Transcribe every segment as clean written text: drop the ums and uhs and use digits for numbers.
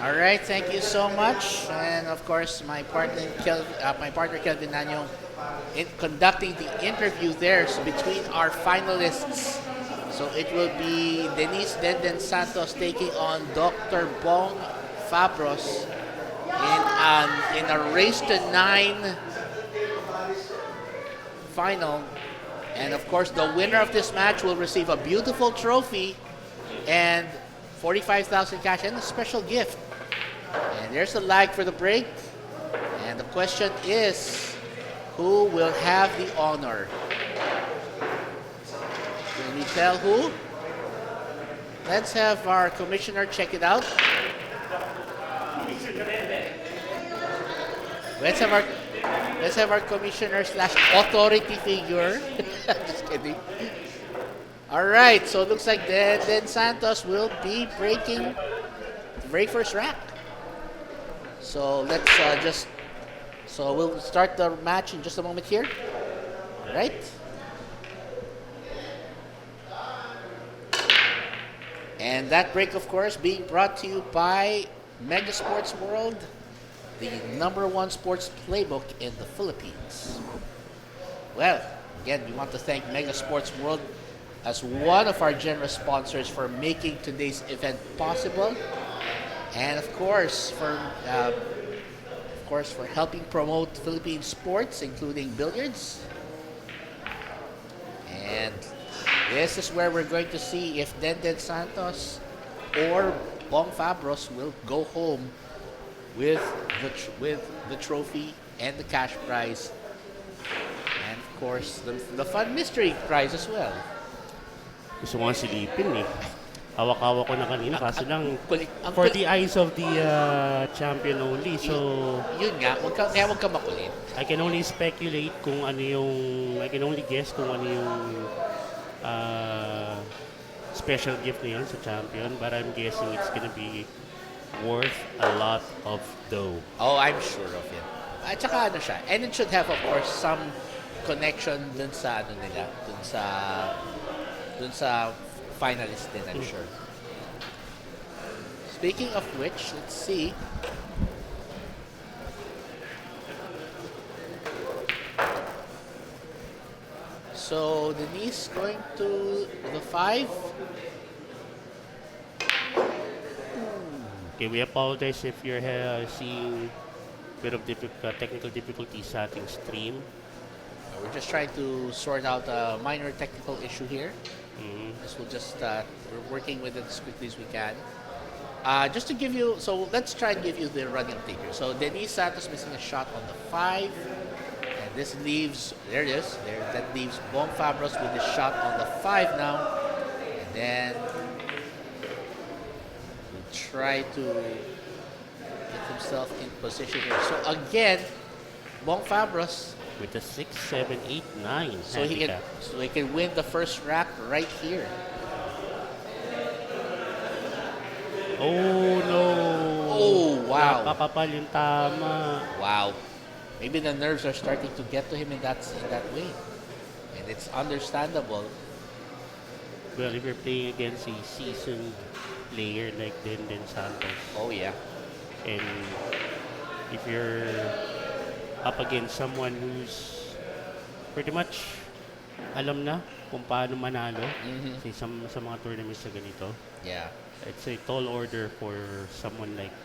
All right, thank you so much, and of course, my partner Kelvin Nano, in conducting the interview there between our finalists. So it will be Denise Denden Santos taking on Dr. Bong Fabros in a race to 9 final. And of course, the winner of this match will receive a beautiful trophy and 45,000 cash and a special gift. And there's a lag for the break. And the question is, who will have the honor? Can we tell who? Let's have our commissioner check it out. Let's have our commissioner slash authority figure. Just kidding. All right, so it looks like then Santos will be breaking the very first rack. So let's so we'll start the match in just a moment here. All right. And that break, of course, being brought to you by Mega Sports World, the #1 sports playbook in the Philippines. Well, again, we want to thank Mega Sports World as one of our generous sponsors for making today's event possible, and of course for helping promote Philippine sports, including billiards. And this is where we're going to see if Denden Santos or Bong Fabros will go home with the trophy and the cash prize, and of course the fun mystery prize as well. Gusto ko nga silipin eh. Hawak-hawak ko na kanina kaso lang Ang for the eyes of the champion only. So yun nga, wag ka makulit. I can only speculate kung ano yung I can only guess kung ano yung special gift na yun sa champion, but I'm guessing it's gonna be worth a lot of dough. Oh, I'm sure of it. At saka ano siya, and it should have of course some connection dun sa ano nila, dun sa finalist din, I'm sure. Speaking of which, let's see. So Denise going to the 5. Okay, we apologize if you're seeing a bit of technical difficulties sa ating stream. We're just trying to sort out a minor technical issue here. This will just we're working with it as quickly as we can. Just to give you, so let's try and give you the running update here. So Denise Santos missing a shot on the 5, and this leaves that leaves Bong Fabros with a shot on the 5 now, and then we'll try to get himself in position here. So again, Bong Fabros With a 6, 7, 8, 9 so handicap. he can win the first rack right here. Oh no! Oh wow! Napakapal yung tama. Wow. Maybe the nerves are starting to get to him in that way. And it's understandable. Well, if you're playing against a seasoned player like Denden Santos, Oh yeah. and if you're up against someone who's pretty much alam na kung paano manalo sa mga tournaments na ganito, Yeah. it's a tall order for someone like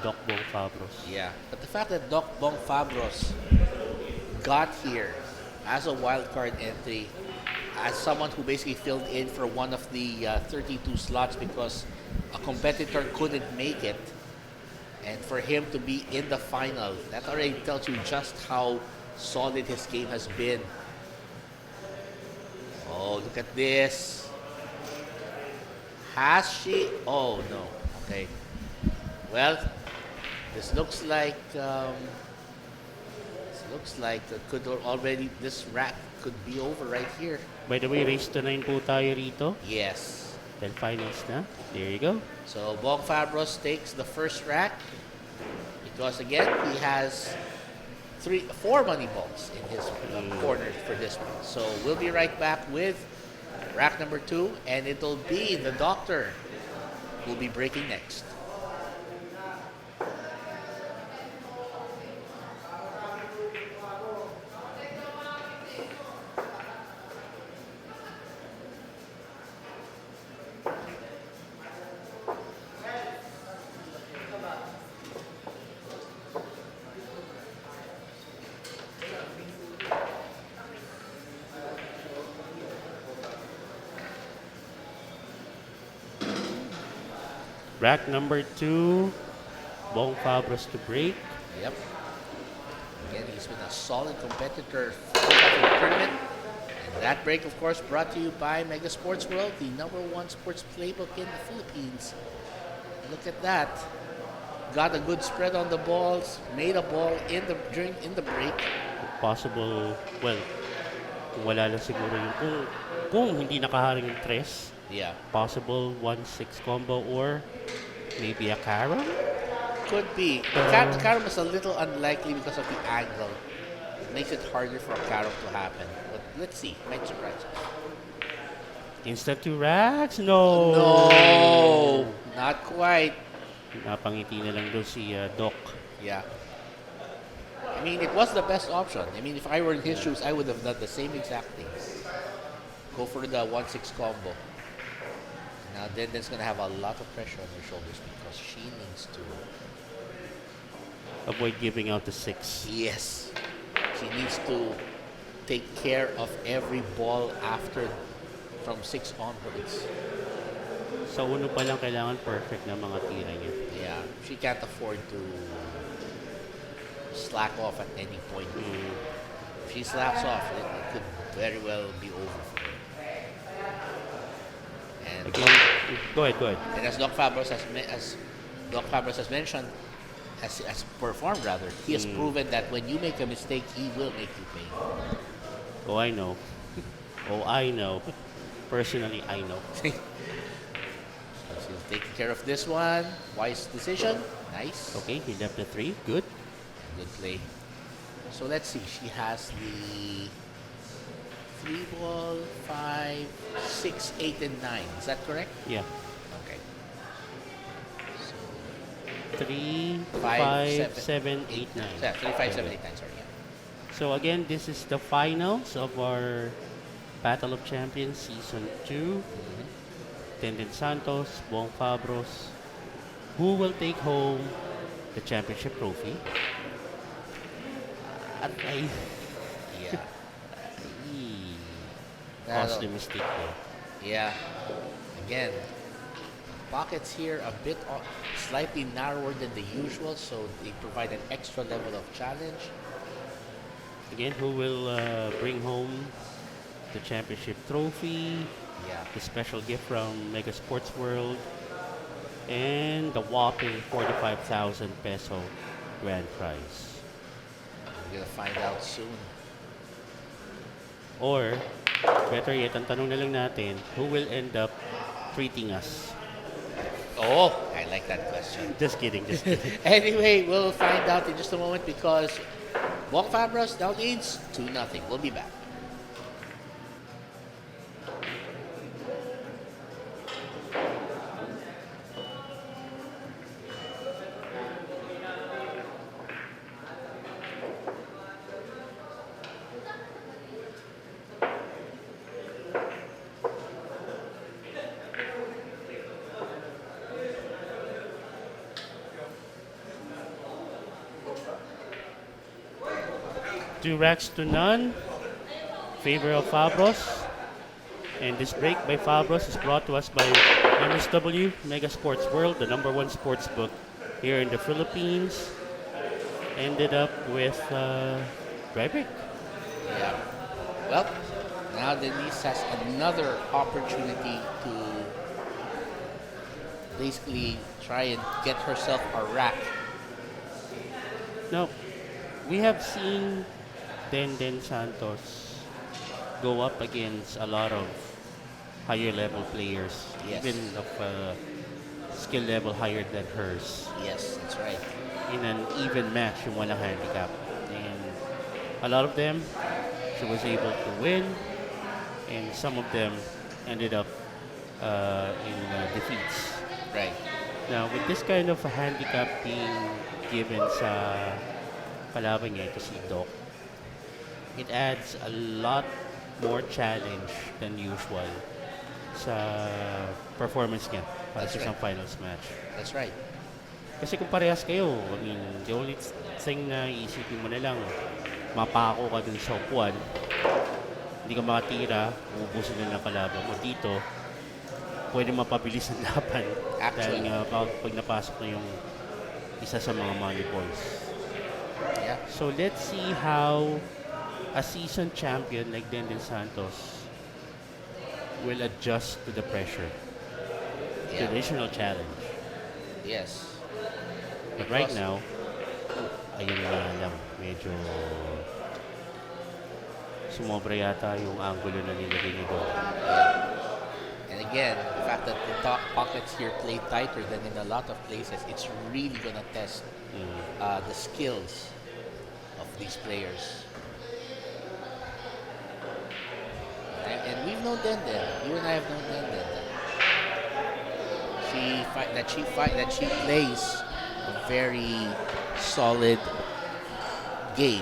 Doc Bong Fabros. Yeah. But the fact that Doc Bong Fabros got here as a wildcard entry, as someone who basically filled in for one of the 32 slots because a competitor couldn't make it, and for him to be in the final, that already tells you just how solid his game has been. Oh, look at this. Has she? Oh, no. Okay. Well, this looks like this rack could be over right here. By the way, race to 9 po tayo rito. Yes. Then finals na. There you go. So Bong Fabros takes the first rack because again he has 4 money balls in his corner for this one. So we'll be right back with rack number 2, and it'll be the doctor who'll be breaking next. Rack number 2, Bong Fabros to break. Yep. Again, he's been a solid competitor for the tournament. And that break, of course, brought to you by Mega Sports World, the #1 sports playbook in the Philippines. Look at that. Got a good spread on the balls, made a ball in the break. Possible, well, kung wala lang siguro yung, kung hindi nakaharing yung tres, Yeah. possible 1-6 combo or maybe a carom? Could be. The carom is a little unlikely because of the angle. It makes it harder for a carom to happen. But let's see. Might surprise us. Instant 2 racks? No! No! Not quite. Napangiti na lang doon si Doc. Yeah. I mean, it was the best option. I mean, if I were in his shoes, I would have done the same exact thing. Go for the 1-6 combo. Now, Denden's going to have a lot of pressure on her shoulders because she needs to... Avoid giving out the 6. Yes. She needs to take care of every ball after from 6 onwards. Sa uno pa lang kailangan perfect na mga tira niya. Yeah. She can't afford to slack off at any point. If she slacks off, it could very well be over for her. And Again, go ahead. And as Doc Fabros has mentioned, has performed rather, he has proven that when you make a mistake, he will make you pay. Oh, I know. Personally, I know. So she's taking care of this one. Wise decision. Nice. Okay, he left the 3. Good. Good play. So let's see. She has the 3 ball, 5, 6, 8, and 9. Is that correct? Yeah. Okay. 3, 5, 7, 8, 9. 3, 5, 7, 8, 9. Sorry. Yeah. So again, this is the finals of our Battle of Champions Season 2. Denden Santos, Bong Fabros. Who will take home the championship trophy? Yeah. Caused a mistake there. Yeah. Again, pockets here a bit slightly narrower than the usual, so they provide an extra level of challenge. Again, who will bring home the championship trophy? Yeah. The special gift from Mega Sports World, and the whopping 45,000 peso grand prize. We're gonna find out soon. Or, better yet, ang tanong na lang natin, who will end up treating us? Oh, I like that question. Just kidding. Anyway, we'll find out in just a moment because Bong Fabros now leads 2-0. We'll be back. Two racks to none. Favor of Fabros. And this break by Fabros is brought to us by MSW Mega Sports World, the #1 sports book here in the Philippines. Ended up with Frederick. Yeah. Well, now Denise has another opportunity to basically try and get herself a rack. Now, we have seen Denden Santos go up against a lot of higher level players, Yes. even of skill level higher than hers, Yes, that's right. in an even match yung walang handicap. And a lot of them, she was able to win, and some of them ended up in defeats. Right. Now, with this kind of a handicap being given sa kalaban niya, ito si Doc, it adds a lot more challenge than usual sa performance niya para That's sa isang right. finals match. That's right. Kasi kung parehas kayo, I mean, the only thing na iisipin mo na lang, mapako ka dun sa upuan, hindi ka makatira, ubusin na ng kalaban mo dito. pwede mapabilis ang laban. Actually. Dahil nga, pag napasok na yung isa sa mga money balls. Yeah. So let's see how a seasoned champion like Denden Santos will adjust to the pressure. Yeah. Traditional challenge. Yes. But right Because- now, ayun nga lang, medyo sumobra yata yung angulo na nilagay niya doon. And again, the fact that the top pockets here play tighter than in a lot of places, it's really gonna test the skills of these players. And we've known Denden. You and I have known Denden. That she plays a very solid game.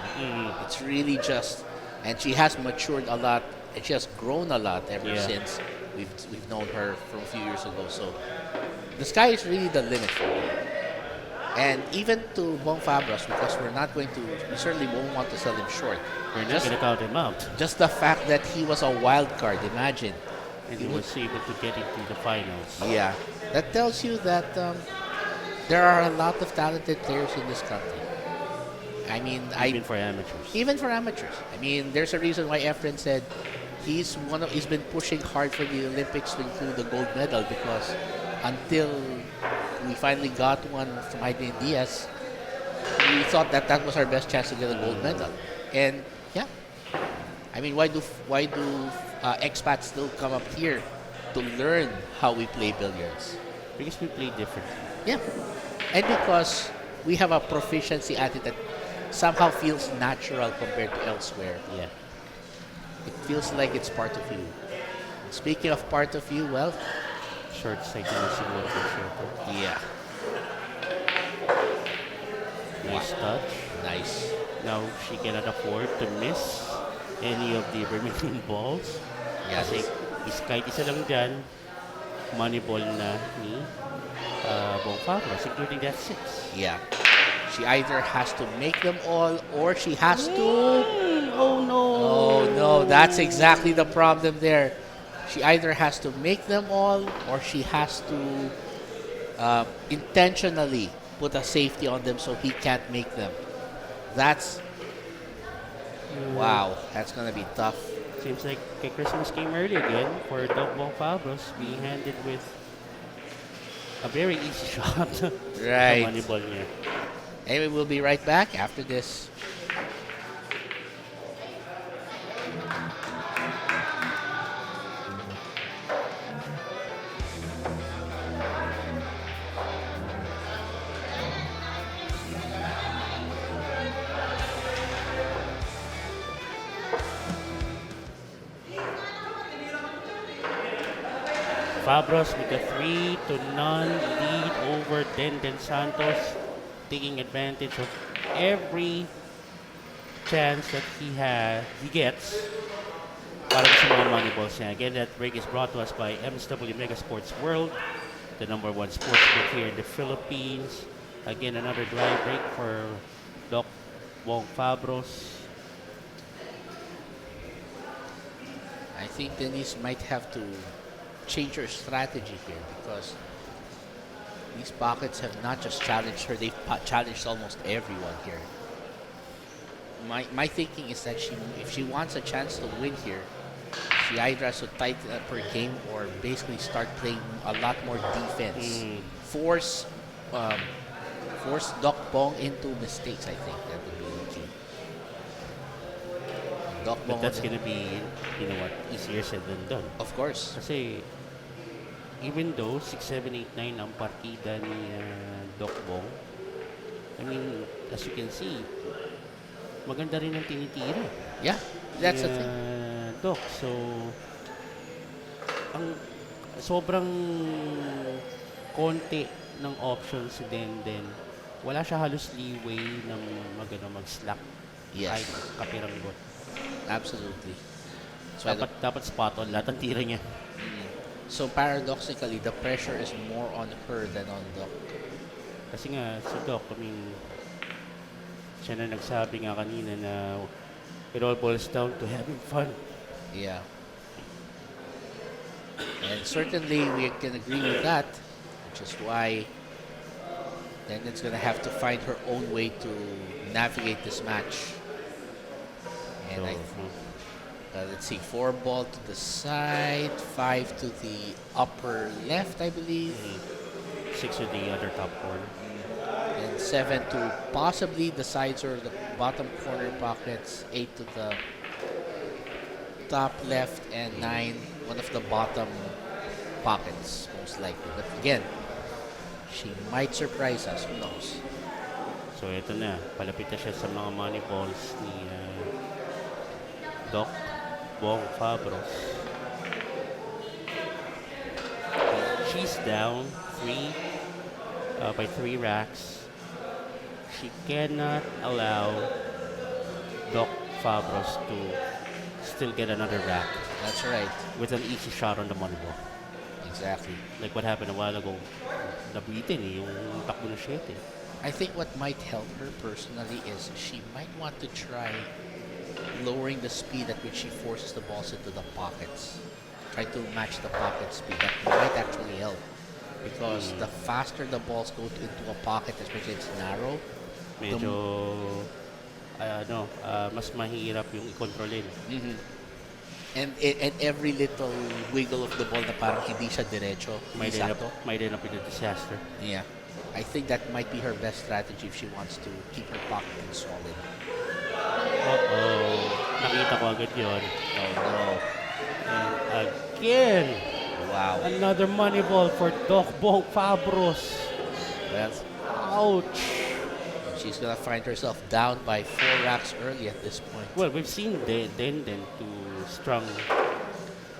It's really just, and she has matured a lot, and she has grown a lot ever since we've known her from a few years ago. So the sky is really the limit for her. And even to Bong Fabros, because we certainly won't want to sell him short. We're not going to count him out. Just the fact that he was a wild card, imagine. And he was able to get into the finals. Yeah, that tells you that there are a lot of talented players in this country. I mean, Even for amateurs. Even for amateurs. I mean, there's a reason why Efren said he's been pushing hard for the Olympics to include the gold medal, because until we finally got one from Aiden Diaz, we thought that was our best chance to get a gold medal. And yeah, I mean, why do expats still come up here to learn how we play billiards? Because we play differently. Yeah, and because we have a proficiency at it that somehow feels natural compared to elsewhere. Yeah. It feels like it's part of you. Speaking of part of you, well, Short-sighted na siguro po siya ito. yeah, Nice touch. nice. Now, she cannot afford to miss any of the remaining balls. Yeah, Kasi kahit isa lang dyan, money ball na ni Bong Fabros, including that 6. yeah. She either has to make them all, or she has to. Oh no! Oh no, that's exactly the problem there. She either has to make them all, or she has to intentionally put a safety on them so he can't make them. That's wow. That's gonna be tough. Seems like a Christmas came early again for Doc Bong Fabros being handed with a very easy shot. Right. Sa money ball niya. Anyway, we'll be right back after this. Fabros with a 3-0 lead over Denden Santos, taking advantage of every chance that he gets para sa mga money balls niya. Again, that break is brought to us by MSW Mega Sports World, the #1 sports book here in the Philippines. Again, another dry break for Doc Bong Fabros. I think Denise might have to change her strategy here, because these pockets have not just challenged her, they've challenged almost everyone here. My thinking is that if she wants a chance to win here, she either has to tighten up her game or basically start playing a lot more defense. Force Doc Bong into mistakes, I think. That would be the key. Doc Bong, But that's gonna be, you know what, easier said than done. of course. Kasi, even though 6, 7, 8, 9 ang partida ni Doc Bong, I mean, as you can see, maganda rin ang tinitira. Yeah, that's the thing. Doc, so, sobrang konti ng options si Denden. Wala siya halos leeway ng mag-slack. Yes. Kahit kapiranggot. Absolutely. That's why Dapat spot on lahat ng tira niya. so paradoxically, the pressure is more on her than on Doc. Kasi nga, si Doc, I mean, siya na nagsabi nga kanina na it all boils down to having fun. Yeah. And certainly we can agree with that, which is why Denden's going to have to find her own way to navigate this match. And let's see, 4 ball to the side, 5 to the upper left, I believe. 6 to the other top corner. And 7 to possibly the sides or the bottom corner pockets, 8 to the top left, and 9, one of the bottom pockets, most likely. But again, she might surprise us, who knows? So ito na, palapit na siya sa mga money balls ni Doc Bong Fabros. She's down 3 by 3 racks. She cannot allow Doc Fabros to still get another rack. That's right. With an easy shot on the money ball. Exactly. Like what happened a while ago. Nabitin yung takbo na 7. I think what might help her personally is she might want to try lowering the speed at which she forces the balls into the pockets. Try to match the pocket speed. That might actually help. Because the faster the balls go into a pocket, especially it's narrow, medyo mas mahirap yung i-controlin. And every little wiggle of the ball na parang hindi siya diretso. Might end up in a disaster. Yeah. I think that might be her best strategy if she wants to keep her pocket solid. Uh-oh. Nakita ko agad yun. Oh, no. And again. Wow. Another money ball for Doc Bong Fabros. Well, ouch. She's going to find herself down by 4 racks early at this point. Well, we've seen Denden to strong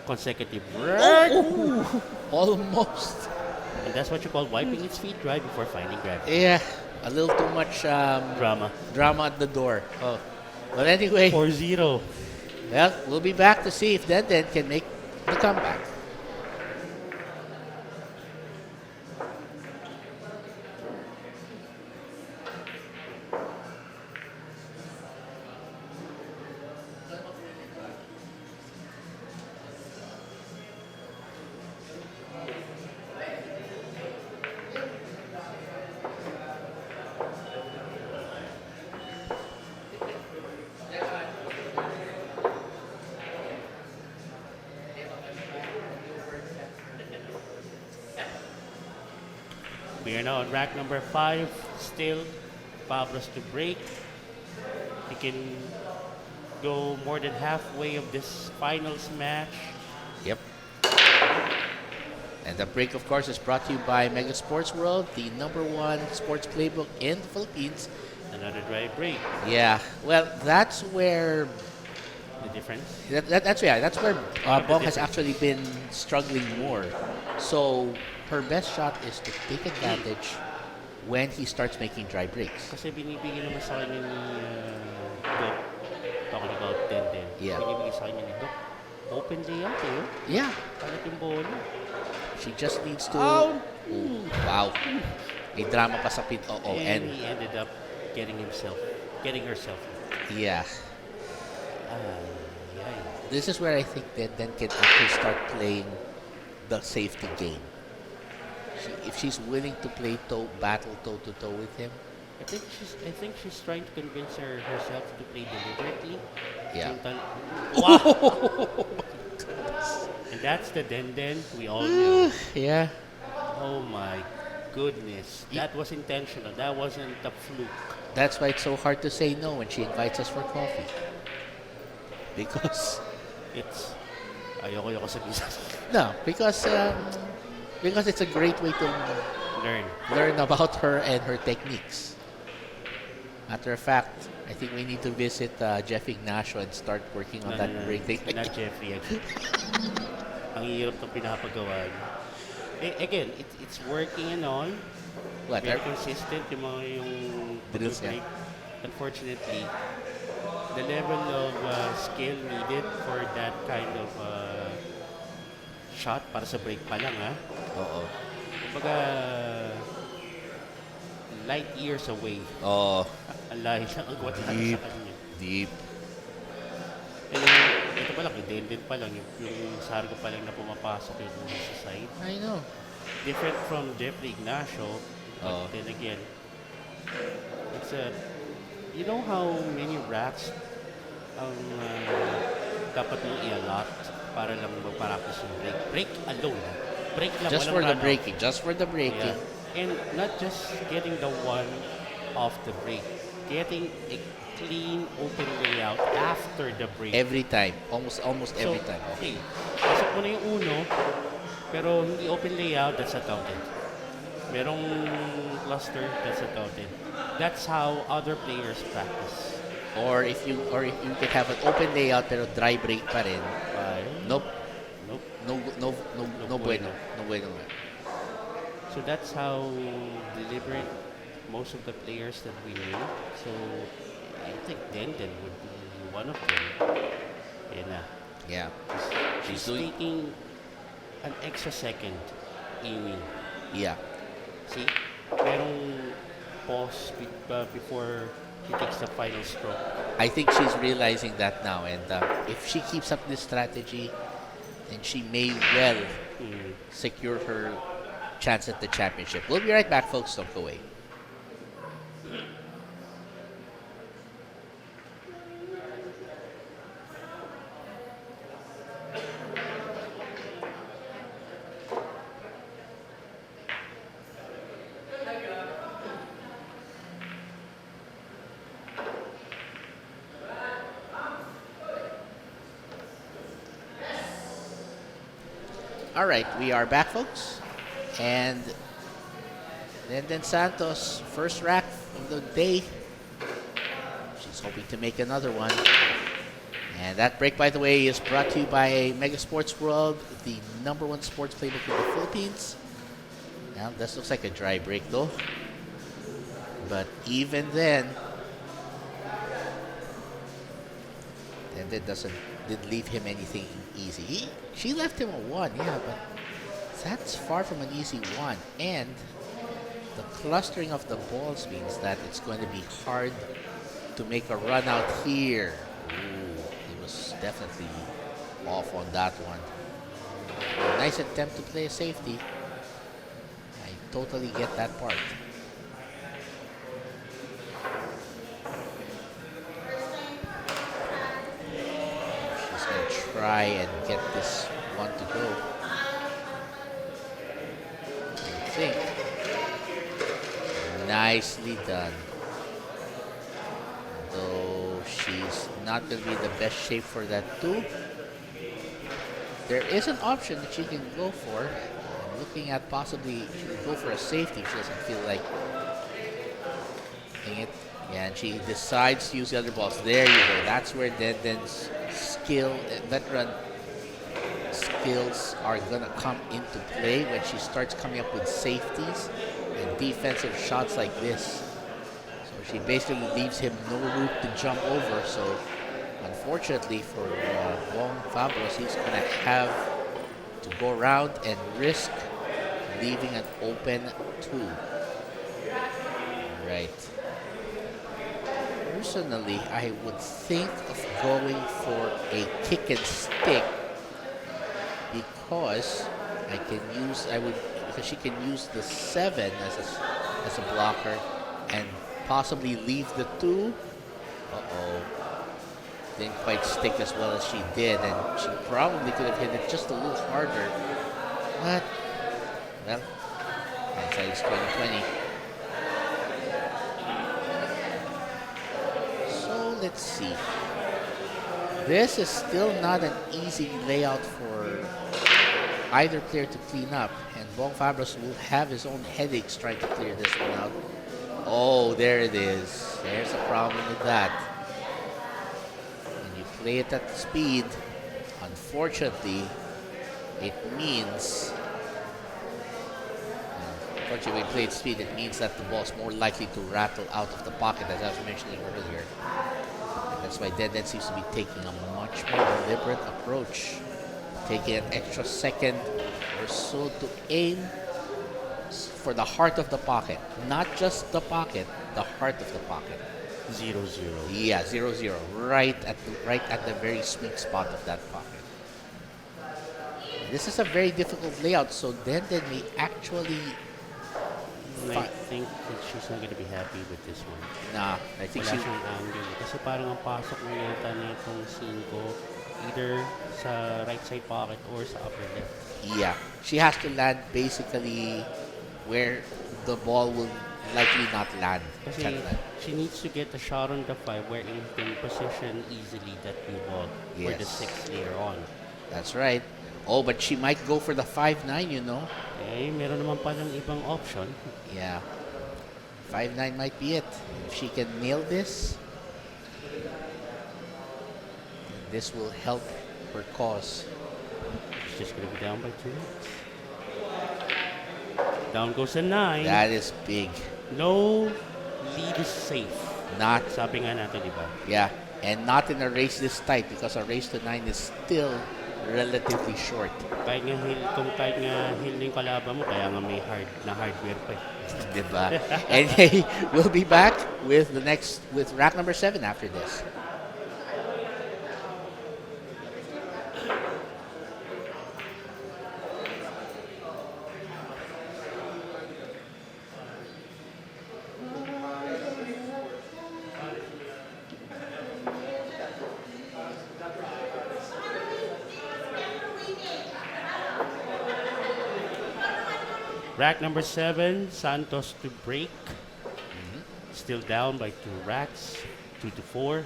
consecutive racks. Oh, almost. And that's what you call wiping its feet right before finding gravity. Yeah, a little too much drama at the door. Oh. But anyway, 4-0. Well, we'll be back to see if Denden can make the comeback. We are now on rack number 5. Still, Fabros to break. He can go more than halfway of this finals match. Yep. And the break, of course, is brought to you by Mega Sports World, the #1 sports playbook in the Philippines. Another dry break. Yeah. Well, that's where The difference. that's where Bong has actually been struggling more. So her best shot is to take advantage when he starts making dry breaks. Kasi binibigyan naman sa kanya ni Doc, talking about Denden. Yeah. Binibigyan sa kanya ni Doc. Open layout eh. Yeah. Palit yung bola. She just needs to... Oh. Ooh, wow. May drama pa sa pit. And he ended up getting herself. Yeah. Yeah. This is where I think Denden can actually start playing the safety game. If she's willing to play battle toe-to-toe with him. I think she's trying to convince herself to play deliberately. Yeah. Wow. And that's the Denden we all knew. Yeah. Oh my goodness. That was intentional. That wasn't a fluke. That's why it's so hard to say no when she invites us for coffee. Because it's ayoko sa bisa. No, because it's a great way to learn about her and her techniques. Matter of fact, I think we need to visit Jeff Ignacio and start working on that break thing. Not Jeffrey. Ang hirap itong pinapagawa. Again, it's working and all. What? Very consistent yung drills break. Unfortunately, the level of skill needed for that kind of shot para sa break pa lang, ha? Oo. Kumbaga, light years away. Oo. Ang lahi siya ang sa kanya. Deep. And then, ito pa lang, yung Denden pa lang, yung Sargo pa lang na pumapasok yung una sa side. I know. Different from Jeffrey Ignacio, but then again, it's a, you know how many racks ang dapat mong i-allot para lang mag-practice yung break. Break alone. Break lang, Just walang for the run-out. breaking. Just for the breaking. Yeah. And not just getting the one off the break. Getting a clean open layout after the break. Every time. Almost every time. Okay. Pasok mo na yung uno, pero hindi open layout, that's a counted. Merong cluster, that's a counted. That's how other players practice. Or if you can have an open layout pero dry break pa rin. Nope. No bueno. No bueno. So that's how deliberate most of the players that we knew. So I think Denden would be one of them. Yeah. She's taking an extra second aiming. Yeah. See? Merong pause before he takes the final stroke. I think she's realizing that now, and if she keeps up this strategy, then she may well secure her chance at the championship. We'll be right back, folks. Don't go away. All right, we are back, folks. And then Santos, first rack of the day. She's hoping to make another one. And that break, by the way, is brought to you by Mega Sports World, the #1 sports playbook in the Philippines. Now, this looks like a dry break, though. But even then, that didn't leave him anything easy. She left him a 1, yeah, but that's far from an easy 1. And the clustering of the balls means that it's going to be hard to make a run out here. Ooh, he was definitely off on that one. A nice attempt to play a safety. I totally get that part. Try and get this one to go. I think. Nicely done. Though she's not going to be in the best shape for that 2. There is an option that she can go for. I'm looking at possibly she could go for a safety if she doesn't feel like it. Yeah, and she decides to use the other balls. There you go. That's where Denden's veteran skills are gonna come into play when she starts coming up with safeties and defensive shots like this. So she basically leaves him no route to jump over. So unfortunately for Bong Fabros, he's gonna have to go around and risk leaving an open 2. Right. Personally, I would think of going for a kick and stick because she can use the 7 as a blocker and possibly leave the 2. Didn't quite stick as well as she did, and she probably could have hit it just a little harder. But well, hindsight is 2020. Let's see. This is still not an easy layout for either player to clean up, and Bong Fabros will have his own headaches trying to clear this one out. Oh, there it is. There's a problem with that. When you play it at speed, unfortunately, it means when you play at speed, it means that the ball's more likely to rattle out of the pocket, as I was mentioning earlier. That's why Denden seems to be taking a much more deliberate approach. Taking an extra second or so to aim for the heart of the pocket. Not just the pocket, the heart of the pocket. 0-0. Yeah, 0-0, right at the very sweet spot of that pocket. This is a very difficult layout, so Denden may actually. I think that she's not gonna be happy with this one. Nah, I think Wala she. siyang angle. Kasi parang ang pasok mo yata na itong scene ko, either sa right side pocket or sa upper left. Yeah, she has to land basically where the ball will likely not land. Kasi Can't land. she needs to get a shot on the 5 where you can position easily that new ball for the Yes. 6 later on. That's right. Oh, but she might go for the 5-9, you know. Eh, meron naman palang ibang option. Yeah. 5-9 might be it. If she can nail this, this will help her cause. She's just gonna be down by 2. Down goes a 9. That is big. No lead is safe. Not, Sabi nga natin, di ba? yeah. And not in a race this tight because a race to 9 is still relatively short. Kahit nga hill na yung kalaban mo, kaya nga may hardware pa eh. Diba? And hey, we'll be back with rack number 7 after this. Rack number 7, Santos to break. Still down by 2 racks, 2-4.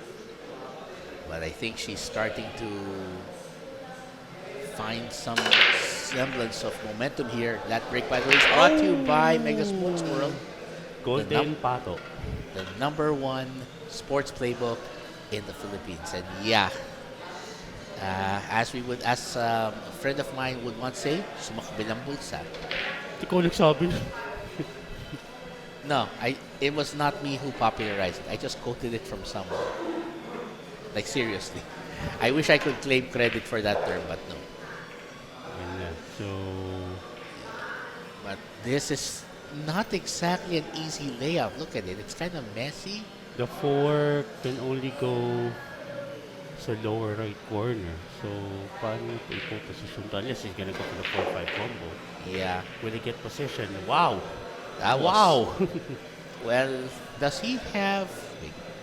But I think she's starting to find some semblance of momentum here. That break, by the way, is brought to you by Mega Sports World, Golden Pato. the #1 sports playbook in the Philippines. And yeah, as a friend of mine would once say, sumakbilang bulsa. Hindi ko nagsabi na. No, it was not me who popularized it. I just quoted it from somewhere. Like seriously. I wish I could claim credit for that term, but no. Yun na. So, But this is not exactly an easy layout. Look at it. It's kind of messy. the 4 can only go sa lower right corner. So, paano ito ipoposition to? Unless he's gonna go for the 4-5 combo. Yeah. Will he get position? Wow! That was, Wow! well, does he have...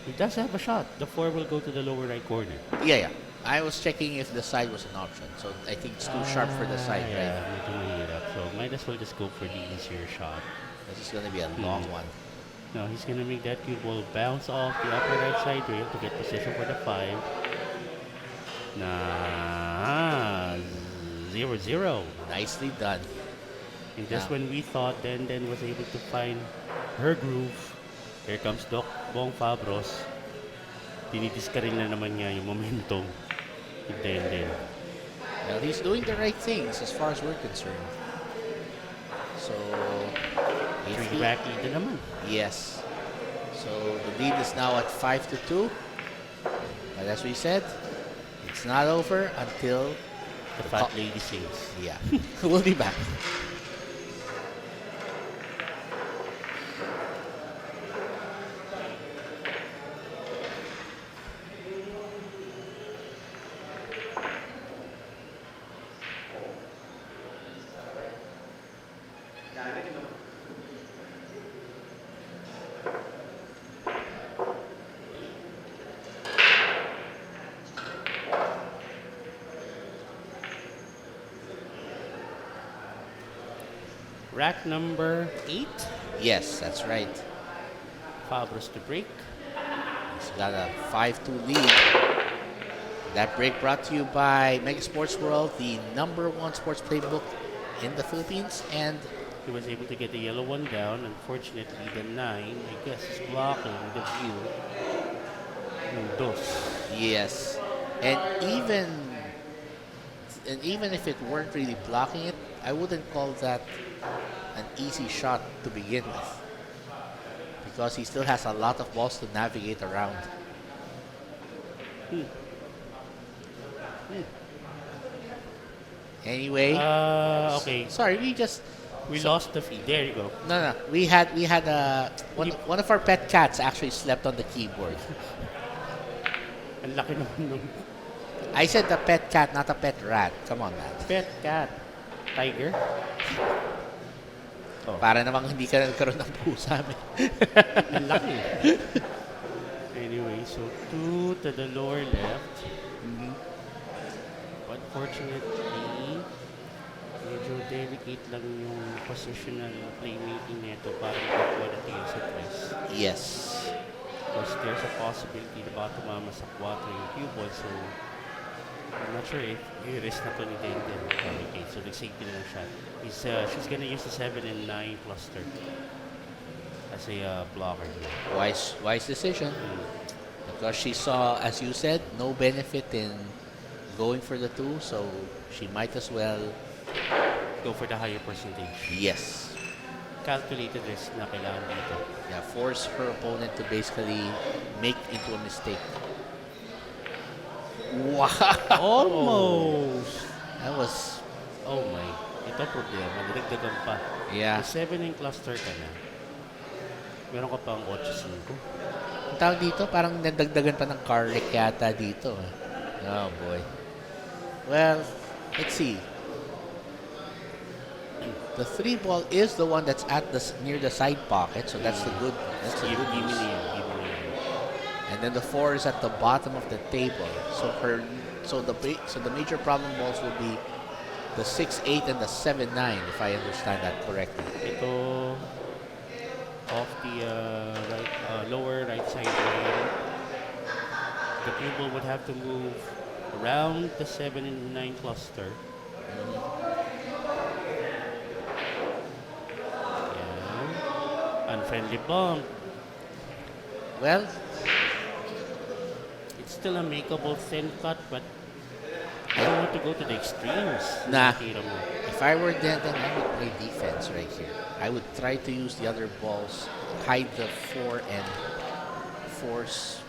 He does have a shot. The 4 will go to the lower right corner. Yeah, yeah. I was checking if the side was an option. So I think it's too sharp for the side, Yeah, right? medyo mahirap. So, might as well just go for the easier shot. This is going to be a long one. No, he's gonna make that cue ball bounce off the upper right side rail to get position for the 5. Nah, 0-0. Nicely done. And just Yeah. when we thought Denden was able to find her groove, here comes Bong Fabros. Dinidiskaril na naman niya yung momentum ni Denden. Well, he's doing the right things as far as we're concerned. So, if 3 he- back lead na naman. yes. So the lead is now at 5-2. But as we said, it's not over until The fat lady sings. yeah. We'll be back. Rack number 8, Yes, that's right. Fabros to break. He's got a 5-2 lead. That break brought to you by Mega Sports World, the #1 sports playbook in the Philippines. And He was able to get the yellow one down. Unfortunately, the 9, I guess, is blocking the view. Dos. yes, and even if it weren't really blocking it, I wouldn't call that an easy shot to begin with, because he still has a lot of balls to navigate around. Anyway, Okay. sorry, we just We lost the feed. There you go. No. We had one of our pet cats actually slept on the keyboard. Ang laki naman nung I said the pet cat, not a pet rat. Come on, man. pet cat. Tiger? Oh. Para namang hindi ka nagkaroon ng pusa. Ang laki. Anyway, so 2 to the lower left. Unfortunately, medyo delicate lang yung positional playmaking nito para makakuha ng tail sa tres. Yes. Because there's a possibility na baka tumama sa 4 yung cue ball. So, I'm not sure if i-risk na to ni Denden. Okay, so nag-safety na lang shot. She's gonna use the 7 and 9 cluster as a blocker here. Wise decision. Because she saw, as you said, no benefit in going for the 2, so she might as well Go for the higher percentage. yes. Calculated risk na kailangan dito. Yeah, force her opponent to basically make into a mistake. Wow! Almost! That was, Oh my. Ito problema. Nagdagan pa. yeah. May 7 in cluster ka na. Meron ka pang 8-5. Ang tawag dito, parang nadagdagan pa ng garlic yata dito. Oh boy. Well, let's see. The 3 ball is the one that's at the near the side pocket, so that's the good. That's the good news. And then the 4 is at the bottom of the table. So the major problem balls will be the 6-8 and the 7-9, if I understand that correctly. Ito off the lower right side lane. The people would have to move around the 7 and 9 cluster. Yeah. Unfriendly bump. Well, It's still a makeable thin cut, but I don't want to go to the extremes. Nah. Nakita mo. if I were Denden, I would play defense right here. I would try to use the other balls, hide the 4 and force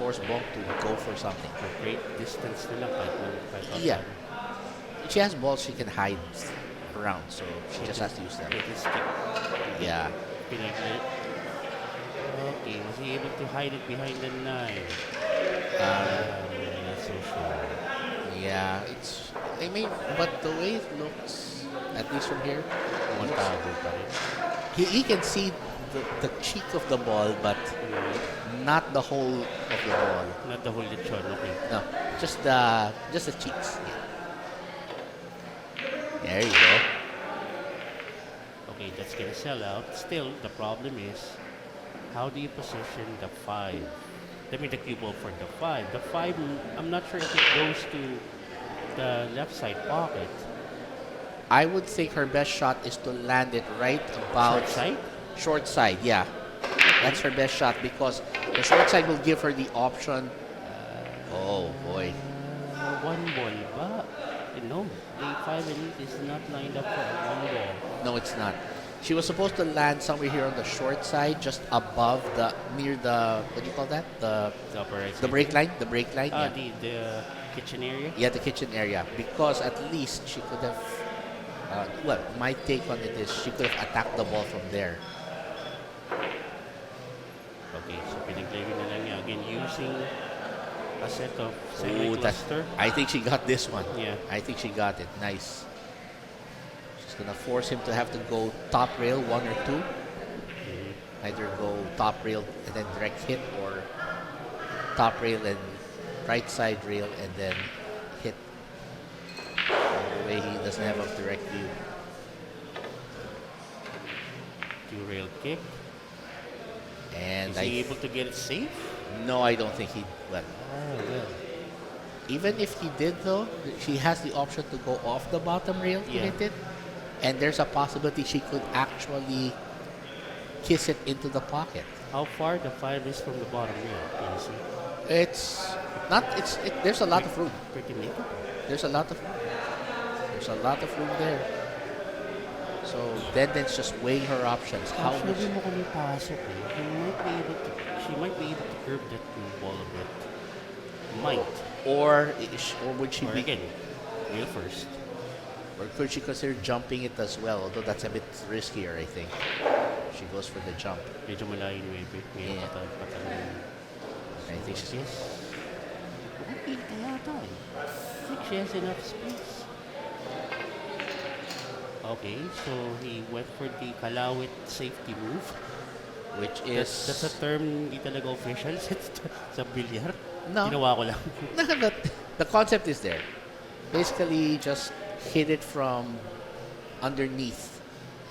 Bong to go for something. Great distance nila kahit Yeah. She has balls she can hide around, so she just has to use them. It is stick. Yeah. Pinaglit. Okay, was he able to hide it behind the 9? Not so sure. Yeah, but the way it looks, at least from here, Montado pa rin. he can see the cheek of the ball, but not the whole of the ball. Not the whole lechon, okay. No, just the cheeks. Yeah. There you go. Okay, that's gonna sell out. Still, the problem is, how do you position the 5? Let me the cue ball for the 5. The 5, I'm not sure if it goes to the left side pocket. I would think her best shot is to land it right about Short side? Short side, yeah. That's her best shot because the short side will give her the option. Oh boy. One ball ba? No, A5 and 8 is not lined up for a 1 ball. No, it's not. She was supposed to land somewhere here on the short side, just above near the, what do you call that? The upper right the side. break line. The break line. Yeah. The kitchen area? Yeah, the kitchen area. Because at least she could have. Well, my take on it is she could have attacked the ball from there. Okay, so pinaglagay na lang niya. Again, using a set of Ooh, semi-cluster. I think she got this one. Yeah. I think she got it. Nice. She's gonna force him to have to go top rail 1 or 2. Either go top rail and then direct hit, or top rail and right side rail and then hit. The way he doesn't have a direct view. 2 rail kick. And Is he able to get it safe? no, I don't think he. Well, Well. even if he did though, she has the option to go off the bottom rail to Yeah. hit it, and there's a possibility she could actually kiss it into the pocket. How far the 5 is from the bottom rail? Can you see? It's not. There's a lot of room. Pretty naked. There's a lot of room there. So Denden's just weighing her options. How much? Actually, mo kami pasok eh. She might be able to curve that ball a bit. Might. Or would she Or be? again, rail first. Or could she consider jumping it as well? Although that's a bit riskier, I think. She goes for the jump. Medyo malayo yung Webe. Ngayon Yeah. patal. I think she's... Yes. Okay, kaya tayo. I think she has enough space. Okay, so he went for the Kalawit safety move. Which is... That's a term hindi talaga official sa bilyar. No. Ginawa ko lang. No, but the concept is there. Basically, just hit it from underneath.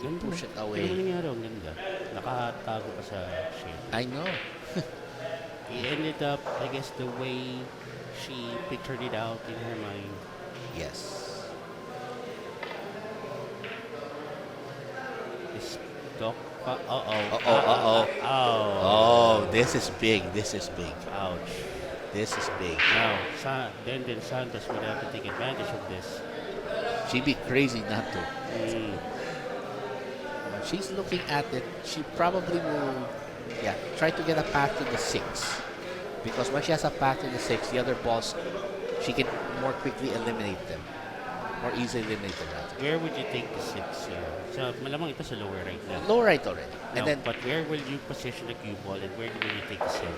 Ganda. Push it away. Pero nangyari, ang ganda. Nakatago pa sa shade. I know. He ended up, I guess, the way she pictured it out in her mind. Yes. This dog. Uh-oh. Oh, this is big. This is big. Ouch. This is big. Now, Denden Santos would have to take advantage of this. She'd be crazy not to. Mm. She's looking at it. She probably will, try to get a path to the 6. Because when she has a path to the 6, the other balls, she can more quickly eliminate them. More easily eliminate them. Rather. Where would you take the 6 here? So, malamang ito sa lower right na. Low right already. And Now, then, but where will you position the cue ball and where will you take the 7?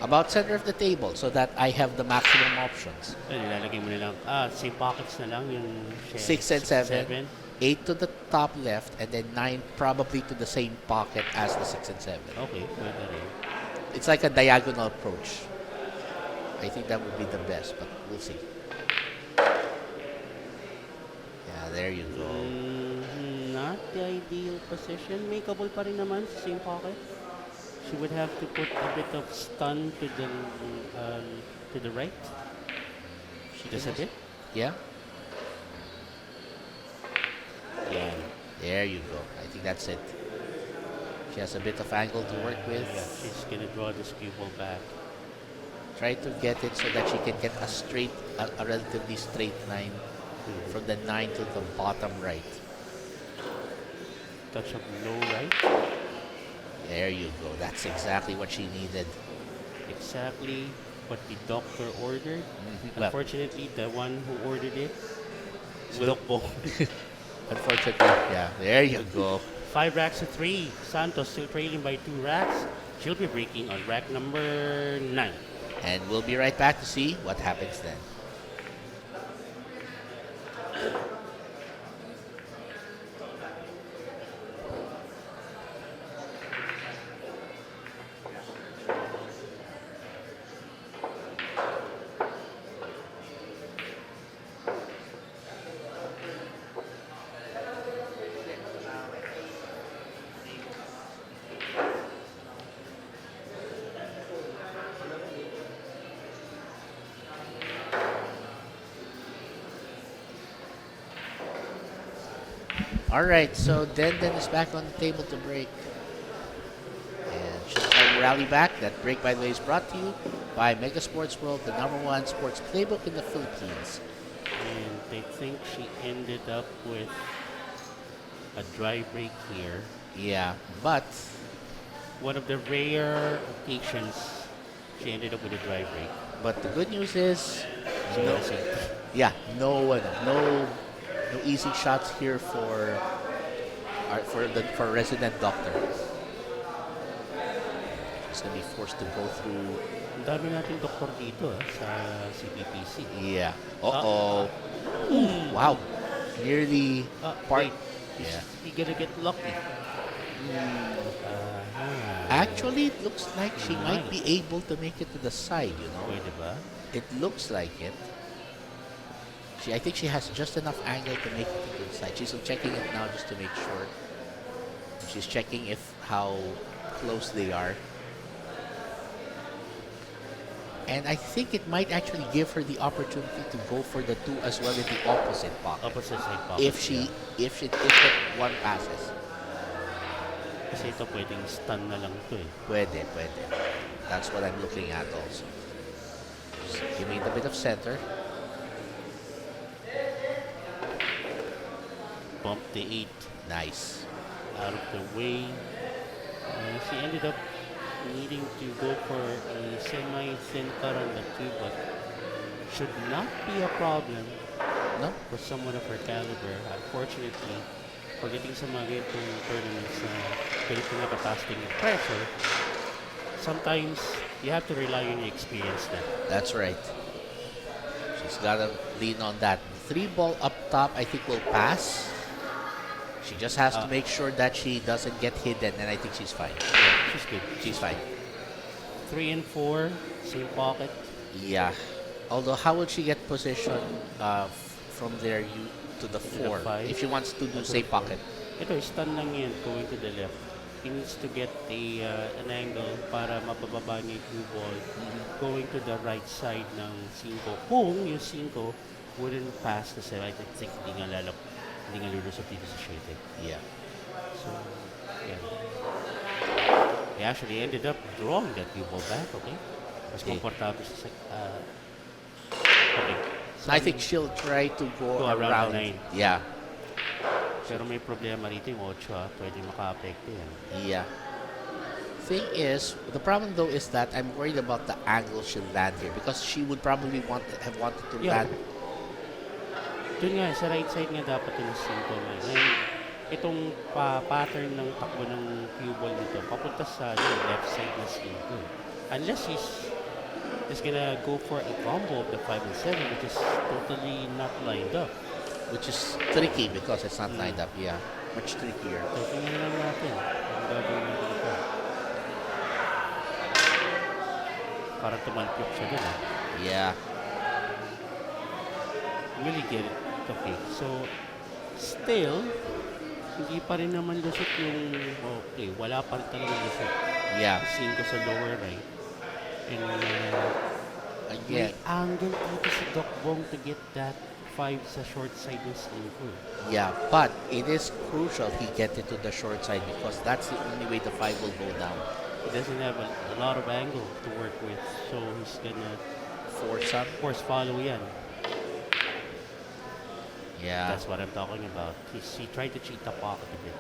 about center of the table so that I have the maximum options. Nilalagay mo na lang, same pockets na lang yung 6 and 7. 8 to the top left, and then 9 probably to the same pocket as the 6 and 7. Okay, pwede rin. It's like a diagonal approach. I think that would be the best, but we'll see. Yeah, there you go. Not the ideal position. Makeable pa rin naman sa same pocket. She would have to put a bit of stun to the right. Just a bit. Yeah, Yeah. there you go. I think that's it. She has a bit of angle to work with. Yeah, she's gonna draw this cue ball back. Try to get it so that she can get a relatively straight line from the 9 to the bottom right. Touch of low right. There you go. That's exactly what she needed. Exactly what the doctor ordered. Well, Unfortunately, the one who ordered it is Doc Bong. unfortunately, yeah. There you go. 5 racks to 3. Santos still trailing by 2 racks. She'll be breaking on rack number 9. And we'll be right back to see what happens then. All right, so Denden is back on the table to break. And she'll try to rally back. That break, by the way, is brought to you by Mega Sports World, the #1 sports playbook in the Philippines. And I think she ended up with a dry break here. Yeah, but One of the rare occasions she ended up with a dry break. the good news is, She no, has it. no easy shots here for resident doctor. She's gonna be forced to go through. Ang dami natin doktor dito sa CPPC. Yeah. Uh-oh. Wow. Nearly part. Wait, Yeah. you gonna get lucky. Actually, it looks like she might be able to make it to the side, you know. Pwede ba? It looks like it. I think she has just enough angle to make it to the side. She's checking it now just to make sure. She's checking how close they are. And I think it might actually give her the opportunity to go for the 2 as well in the opposite pocket. Opposite side pocket. If that one passes. Kasi ito pwedeng stun na lang ito eh. Pwede. That's what I'm looking at also. Just give me the bit of center. Bump the 8 Nice. out of the way. She ended up needing to go for a semi-thin cut on the 2, but should not be a problem No? for someone of her caliber. Unfortunately, pagdating sa mga ganitong tournaments na ganito na katasting yung pressure, sometimes you have to rely on your experience na. That's right. She's got to lean on that. 3 ball up top, I think, will pass. She just has to make sure that she doesn't get hidden, and I think she's fine. Yeah, she's good. She's fine. 3 and 4, same pocket. Yeah. Although, how will she get position from there to the 4 5. if she wants to do same pocket? Ito, stun lang yan going to the left. He needs to get an angle para mapababa niya yung cue ball going to the right side ng 5. Kung yung 5 wouldn't pass the 7, I think hindi nga lulusot dito sa shooting. Yeah. So, yeah. He actually ended up drawing that cue ball back, okay? Mas komportable siya sa... okay. So, I think she'll try to go around around. 9. Yeah. Pero may problema rito yung 8, pwede maka-apekto yan. Yeah. Thing is, the problem though is that I'm worried about the angle she'll land here because she would probably have wanted to land. Doon nga, sa right side nga dapat yung 5 may. Ngayon, itong pattern ng takbo ng cue ball nito, papunta sa left side na 5. Unless he's gonna go for a combo of the 5 and 7, which is totally not lined up. Which is tricky because it's not lined up. Yeah, much trickier. So, tingnan lang natin. Ang gagawin natin ito. Parang tumalpok siya dun, ah. Yeah. Really get it. Okay, so, still, hindi pa rin naman lusot yung, okay, wala pa rin talaga lusot. Yeah. 5 sa lower right. And, Again. may angle dito si Doc Bong to get that 5 sa short side ng 5. Yeah, but it is crucial he get it to the short side because that's the only way the 5 will go down. He doesn't have a lot of angle to work with, so he's gonna force follow yan. Yeah. That's what I'm talking about. He tried to cheat the pocket a bit.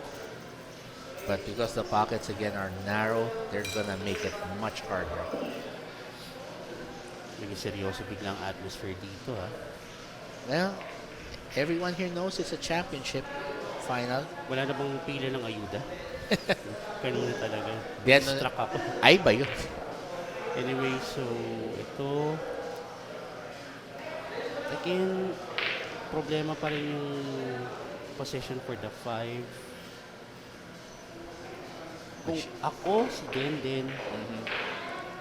But because the pockets again are narrow, they're gonna make it much harder. Naging seryoso biglang atmosphere dito, ha? Well, everyone here knows it's a championship final. Wala na bang pila ng ayuda? Kanina talaga. Then, Struck ako. Ay ba yun? Anyway, so ito again, problema pa rin yung possession for the 5. Kung ako si Denden,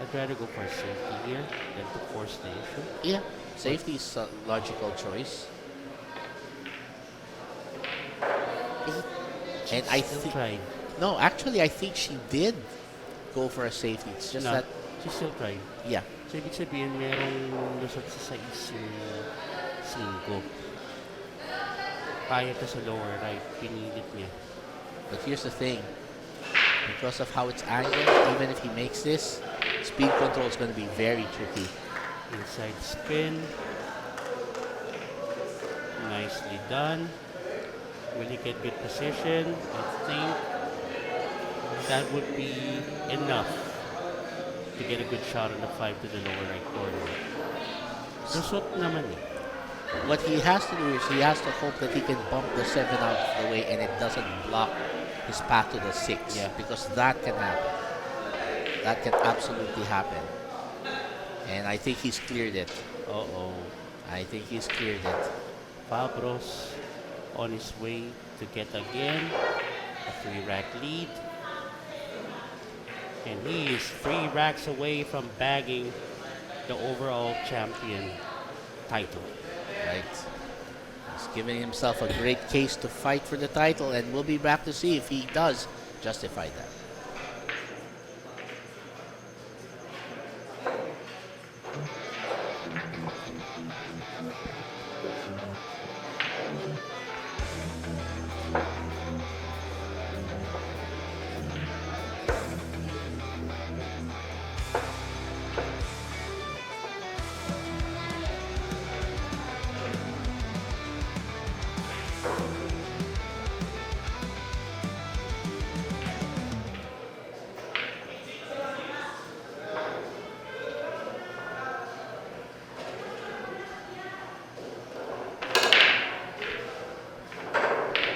I'd rather go for safety here than to force the issue. Yeah, safety is a logical choice. And I Still think tried. no, actually, I think she did go for a safety. It's just No, that she still tried. yeah, So, ibig sabihin, merong lusot sa 6 yung 5. Kaya to sa lower right, pinilit niya. but here's the thing. Because of how it's angled, even if he makes this, speed control is going to be very tricky. Inside spin. Nicely done. Will he get good position? I think that would be enough to get a good shot on the 5 to the lower right corner. Lusot naman eh. What he has to do is he has to hope that he can bump the 7 out of the way and it doesn't block his path to the 6. Yeah. Because that can happen. That can absolutely happen. And I think he's cleared it. Uh-oh. I think he's cleared it. Fabros on his way to get again a 3-rack lead. And he is 3 racks away from bagging the overall champion title. Right. He's giving himself a great case to fight for the title, and we'll be back to see if he does justify that.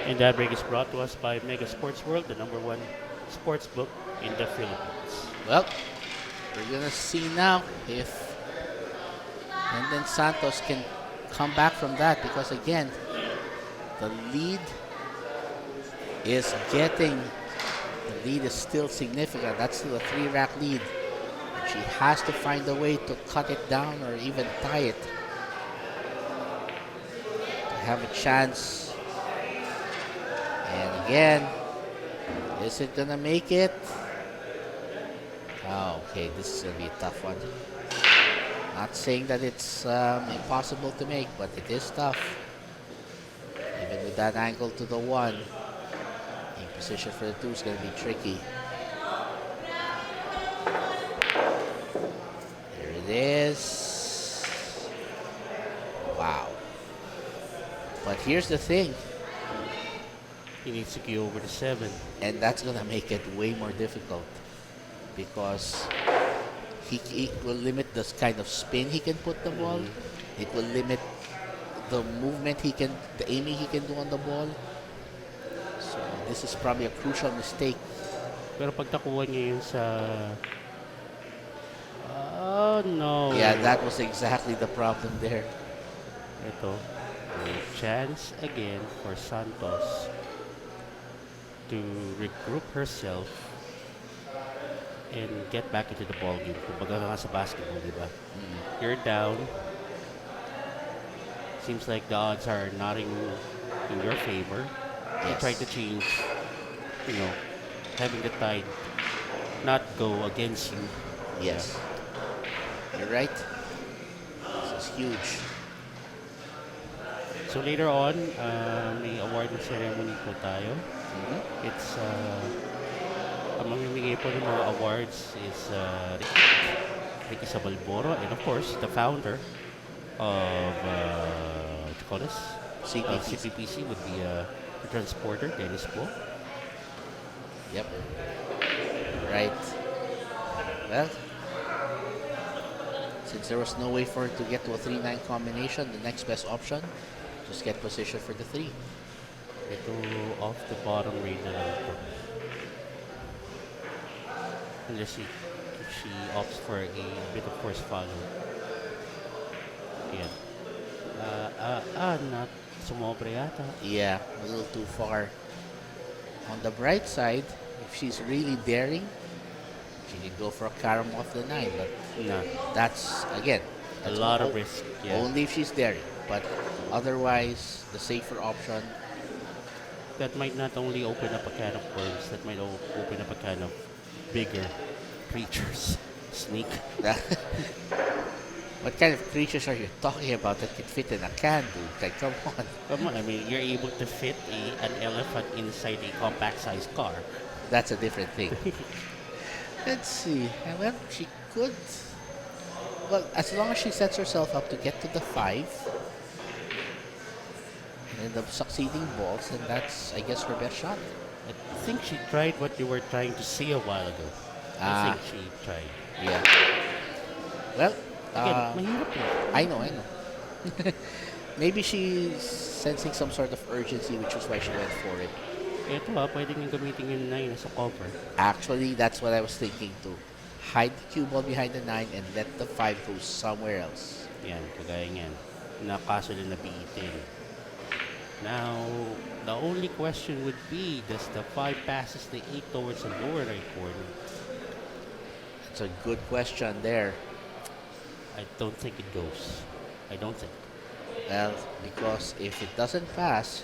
And that break is brought to us by Mega Sports World, the #1 sports book in the Philippines. Well, we're gonna see now if Denden Santos can come back from that, because again, the lead is still significant. That's still a 3-rack lead. She has to find a way to cut it down or even tie it to have a chance. And again, is it gonna make it? Oh, okay, this is gonna be a tough one. Not saying that it's impossible to make, but it is tough. Even with that angle to the 1, in position for the 2 is gonna be tricky. There it is. Wow. But here's the thing, He needs to go over the 7. and that's gonna make it way more difficult, because he will limit the kind of spin he can put the ball. It will limit the movement the aiming he can do on the ball. So this is probably a crucial mistake. Pero pag nakuha niya yun sa... Oh, no. Yeah, that was exactly the problem there. Ito. A chance again for Santos to regroup herself and get back into the ballgame. Kumbaga nga sa basketball, di ba? You're down. Seems like the odds are not in your favor. You Yes. try to change, having the tide not go against you. Yes. You're right. This is huge. So later on, may award ceremony po tayo. It's, ang mamimigay po ng mga awards is Ricky Sabalboro, and of course, the founder of, what you call this? CPPC would be the transporter, Dennis po. Yep. Right. Well, since there was no way for it to get to a 3-9 combination, the next best option, just get position for the 3. Ito off the bottom range na lang po. Unless she opts for a bit of force follow. Ayan. Not sumobra yata. Yeah, a little too far. On the bright side, if she's really daring, she can go for a carom off the 9, but No. that's, again, A that's lot of risk. Yeah. only if she's daring. But otherwise, the safer option, That might not only open up a can of worms, that might open up a can of bigger creatures. Sneak. what kind of creatures are you talking about that can fit in a can, dude? Like, come on. Come on, I mean, you're able to fit an elephant inside a compact-sized car. That's a different thing. Let's see. Well, she could. Well, as long as she sets herself up to get to the 5 and the succeeding balls, then that's, I guess, her best shot. I think she tried what you were trying to say a while ago. I think she tried. Yeah. Well, Again, mahirap eh. I know. Maybe she's sensing some sort of urgency, which is why she went for it. Ito pwede niyang gamitin yung 9 as a cover. Actually, that's what I was thinking too. Hide the cue ball behind the 9 and let the 5 go somewhere else. Yan, kagaya niyan. Kaso na nabitin. Now, the only question would be, does the 5 passes the 8 towards the lower right corner? That's a good question there. I don't think it goes. I don't think. Well, because if it doesn't pass,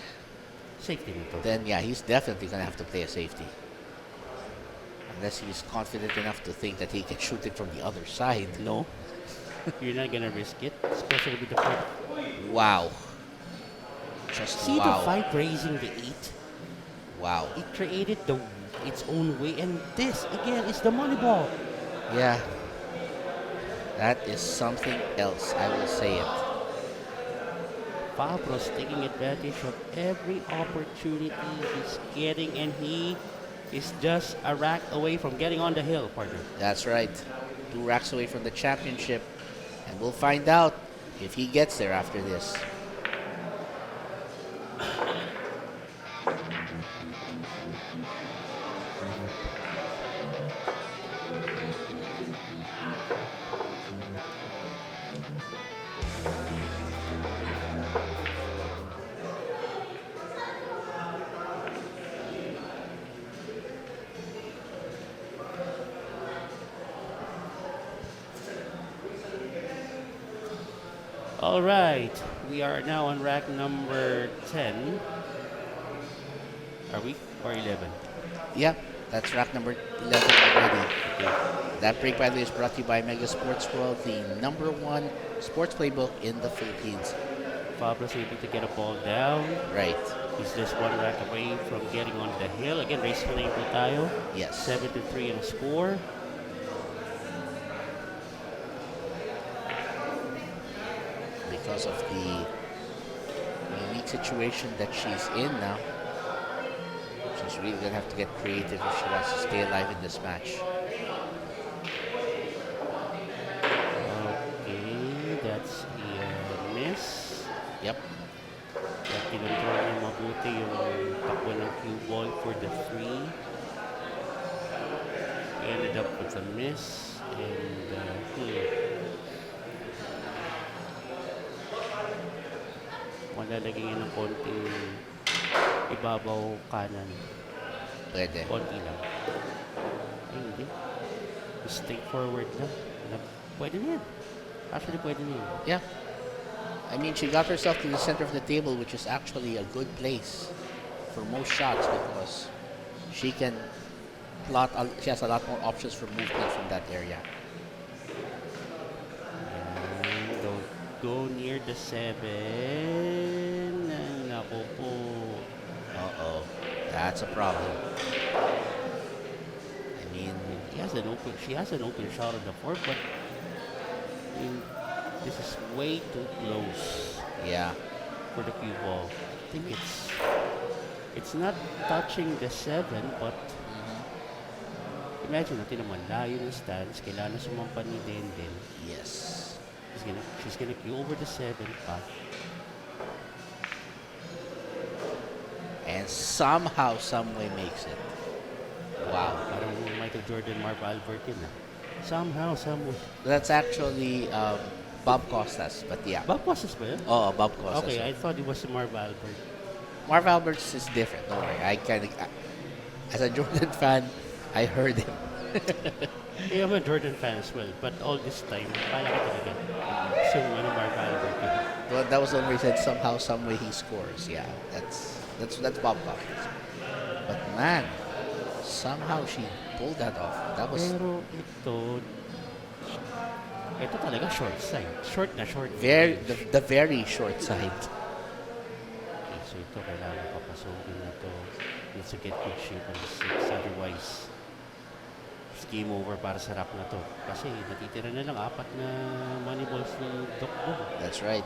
Safety nito. then yeah, he's definitely gonna have to play a safety. Unless he's confident enough to think that he can shoot it from the other side. No. You're not gonna risk it, especially with the 5. Wow. Just See wow. the 5 raising the 8? Wow. It created its own way, and this, again, is the money ball. Yeah. That is something else, I will say it. Fabros taking advantage of every opportunity he's getting, and he is just a rack away from getting on the hill, partner. That's right. 2 racks away from the championship. And we'll find out if he gets there after this. All right, we are now on rack number 10. Are we? Or 11? Yeah, that's rack number 11 already. That break, by the way, is brought to you by Mega Sports World, the #1 sports playbook in the Philippines. Fabros able to get a ball down. Right. He's just one rack away from getting on the hill. Again, race lane po tayo. Yes. 7-3 in a score. Because of the unique situation that she's in now, she's really going to have to get creative if she wants to stay alive in this match. Okay, that's a miss. Yep. Kaya kinontrol niya mabuti yung takbo ng cue ball for the 3. He ended up with a miss. And, malalagyan niya ng konting ibabaw kanan. Pwede. Konti lang. Ay, hindi. Straight forward na. Pwede na yan. Actually, pwede na yan. Yeah. I mean, she got herself to the center of the table, which is actually a good place for most shots because she can she has a lot more options for movement from that area. And don't go near the 7. Ay, naku po. Uh-oh. That's a problem. I mean, She has an open shot on the 4, but I mean, this is way too close yeah. for the cue ball. I think it's not touching the 7, but imagine natin naman, layo ng stance, kailangan sumampa ni Denden. Yes. She's gonna cue over the 7 pa. And somehow, someway makes it. Wow. Parang Michael Jordan, Marv Albert yun ah. Somehow, someway. That's actually Bob Costas, but yeah. Bob Costas ba yun? Oh, Bob Costas. Okay, I thought it was Marv Albert. Marv Alberts is different. Don't worry. As a Jordan fan, I heard him. Yeah, I'm a Jordan fan as well, but all this time, kala ko talaga. So, Marv Albert yun. Well, that was the one where he said somehow, someway he scores. Yeah, that's Bob Costas. But man, somehow she pulled that off. That was Pero ito talaga short side. Short na short. very the very short side. Okay, so ito kailangan papasokin na to. Needs to get good shape on the 6. Otherwise, it's game over para sa rack na to. Kasi natitira na lang 4 na money balls ng Doc Bong. That's right.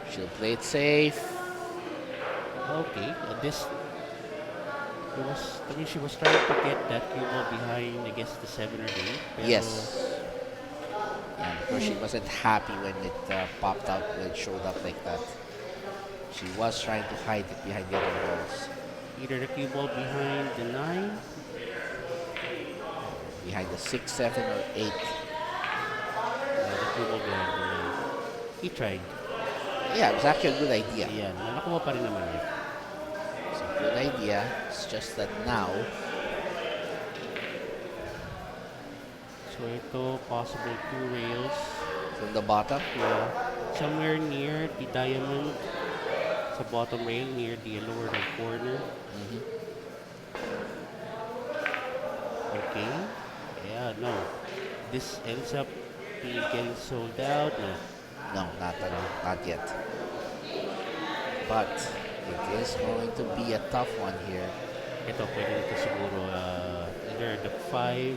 She'll play it safe. Okay, she was trying to get that cue ball behind against the 7 or 8. Pero Yes. Yeah, because she wasn't happy when it popped out, when it showed up like that. She was trying to hide it behind the other balls. Either the cue ball behind the 9. Behind the 6, 7, or 8. The cue ball behind the 9. He tried. Yeah, it was actually a good idea. Ayan, nakuha pa rin naman niya. It's a good idea. It's just that now, So ito, possible 2 rails. from the bottom, Yeah. Somewhere near the diamond sa bottom rail, near the lower right corner. Okay. Yeah, no. This ends up getting sold out. No. no, not yet. But it is going to be a tough one here. Ito, pwede nito siguro either the 5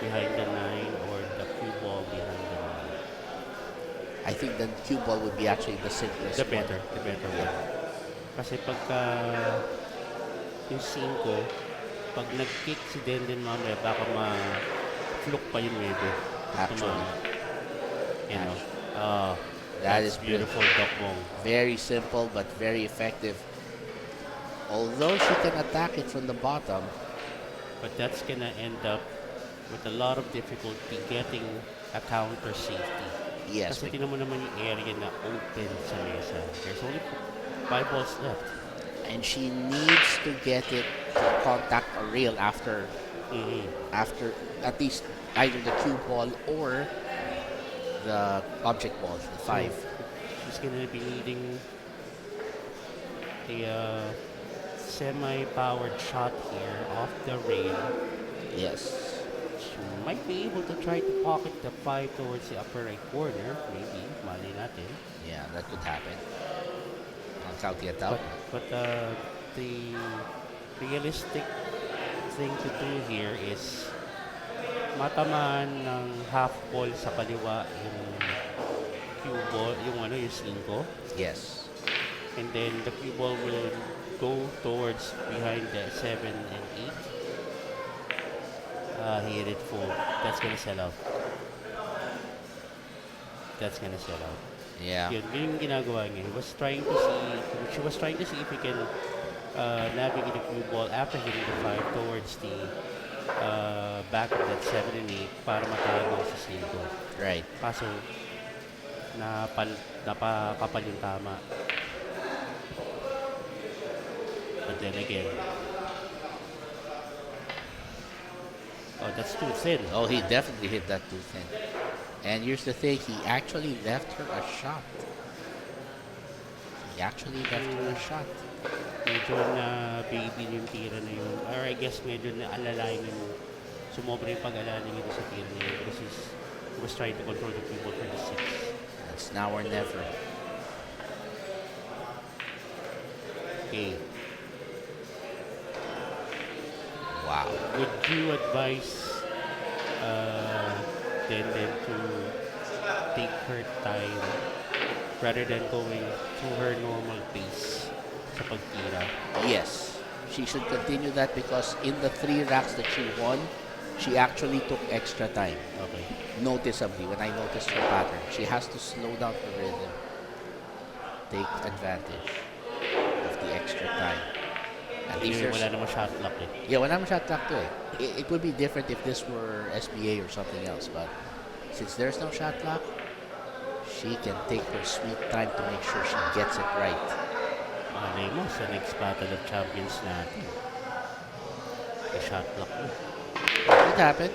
behind the 9 or the cue ball behind the 9. I think the cue ball would be actually the simplest The better one. one. Kasi pagka yung 5, pag nag-kick si Denden mamaya, baka ma-fluke pa yung maybe. Actually. You know. That That's is beautiful, Doc Bong. Very simple but very effective. Although she can attack it from the bottom, But that's gonna end up with a lot of difficulty getting a counter safety. Yes. Kasi tingnan mo naman yung area na open sa mesa. There's only 5 balls left. And she needs to get it to contact a rail after at least either the cue ball or the object ball, the 5. So, she's gonna be needing a semi-powered shot here off the rail. Yes. She might be able to try to pocket the 5 towards the upper right corner. Maybe. Mali natin. Yeah, that could happen. I'll count it out. But the realistic thing to do here is matamaan ng half ball sa kaliwa yung cue ball, yung 5. Yes. And then the cue ball will go towards behind the 7 and 8. He hit it full. That's gonna sell out. That's gonna sell out. Yeah. Yun yung ginagawa niya. She was trying to see if he can navigate the cue ball after hitting the 5 towards the back of that 7 and 8 para matago sa 5. Right. Kaso, napakapal yung tama. But then again, that's too thin. Oh, he definitely hit that too thin. And here's the thing, he actually left her a shot. Medyo na baby yung tira na yun. Or I guess medyo na alalayan yung sumobra yung pag-alala niya sa tira na yun because he was trying to control the cue ball for the 6. That's now or never. Okay. Wow. Would you advise Denden to take her time rather than going through her normal pace sa pagtira? Yes. She should continue that because in the 3 racks that she won, she actually took extra time. Okay. Noticeably, when I noticed her pattern, she has to slow down her rhythm. Take advantage of the extra time. At least Anyway, wala namang shot clock eh. Yeah, wala namang shot clock to eh. It would be different if this were SBA or something else, but since there's no shot clock, she can take her sweet time to make sure she gets it right. Malay mo, sa next battle of champions natin, may shot clock mo. It happened.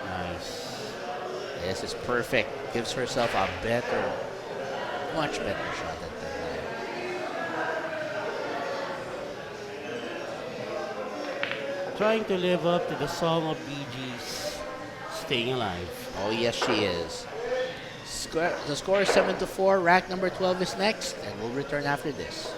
Nice. This is perfect. Gives herself a much better shot at that. Trying to live up to the song of Bee Gees, Staying Alive. Oh, yes, she is. The score is 7-4. Rack number 12 is next, and we'll return after this.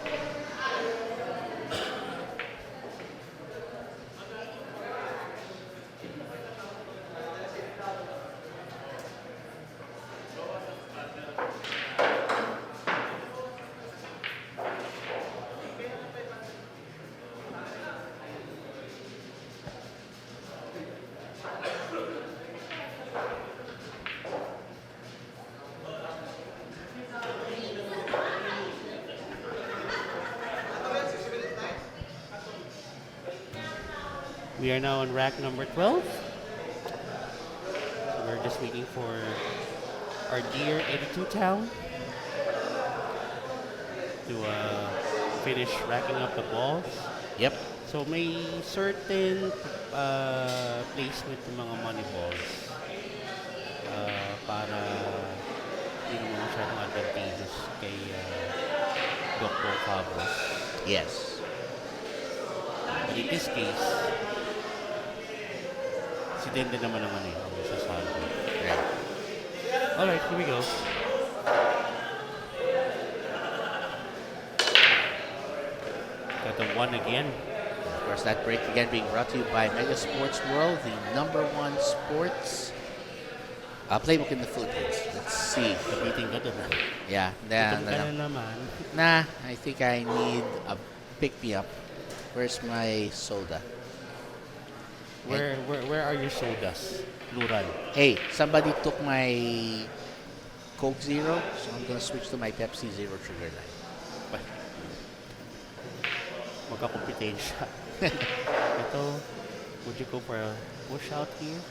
We are now on rack number 12. So we're just waiting for our dear 82 Town to finish racking up the balls. Yep. So may certain placement ng mga money balls para hindi naman masyadong advantageous kay Dr. Fabros. Yes. But in this case, si Denden naman naman sa Santos. Right. Alright, here we go. Got the 1 again. Of course, that break again being brought to you by Mega Sports World, the #1 sports playbook in the Philippines. Let's see. Kapiting ka dun. Yeah. Kapiting ka na naman. Nah, I think I need a pick-me-up. Where's my soda? Where are your sodas? Plural. Hey, somebody took my Coke Zero, so I'm gonna switch to my Pepsi Zero Sugar line. Magkakompetensya. Ito, would you go for a push out here?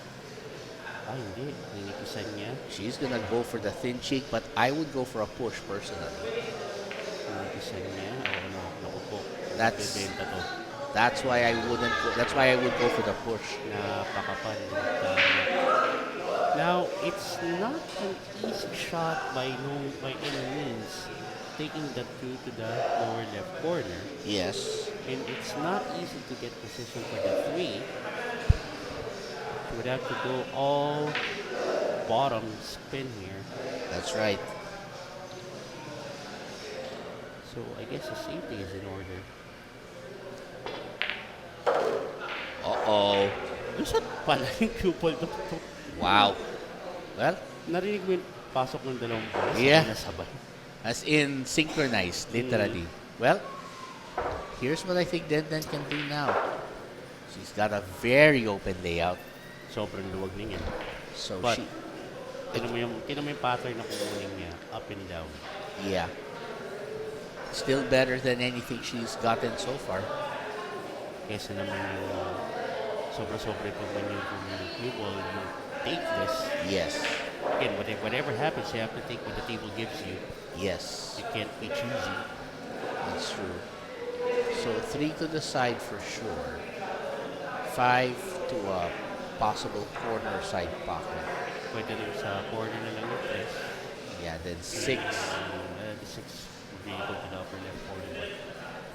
Ah, hindi. Ninikisan niya. She's gonna go for the thin cheek, but I would go for a push personally. Ninikisan niya. Oo, no. Naku po. That's Bebenta to. that's why I wouldn't. That's why I would go for the push. Napakapal. Tama. Now, it's not an easy shot by any means. Taking that two to the lower left corner. Yes. And it's not easy to get position for the three. You would have to go all bottom spin here. That's right. So I guess the safety is in order. Uh-oh. Lusot pala yung cue ball to. Wow. Well, Narinig mo yung pasok ng dalawang bola. Yeah. Nasabay. as in synchronized, literally. Well, here's what I think Denden can do now. She's got a very open layout. Sobrang luwag niya. So But, she, tinan mo yung pattern na kumunin niya. Up and down. yeah. Still better than anything she's gotten so far. Kesa naman yung sobra-sobra pag man yung cue ball, you take this. Yes. Again, whatever happens, you have to take what the table gives you. Yes. You can't be choosy. That's true. So 3 to the side for sure. 5 to a possible corner side pocket. Pwede rin sa corner na lang yung press. Yeah, then 6. The 6 would be able to the upper left corner. But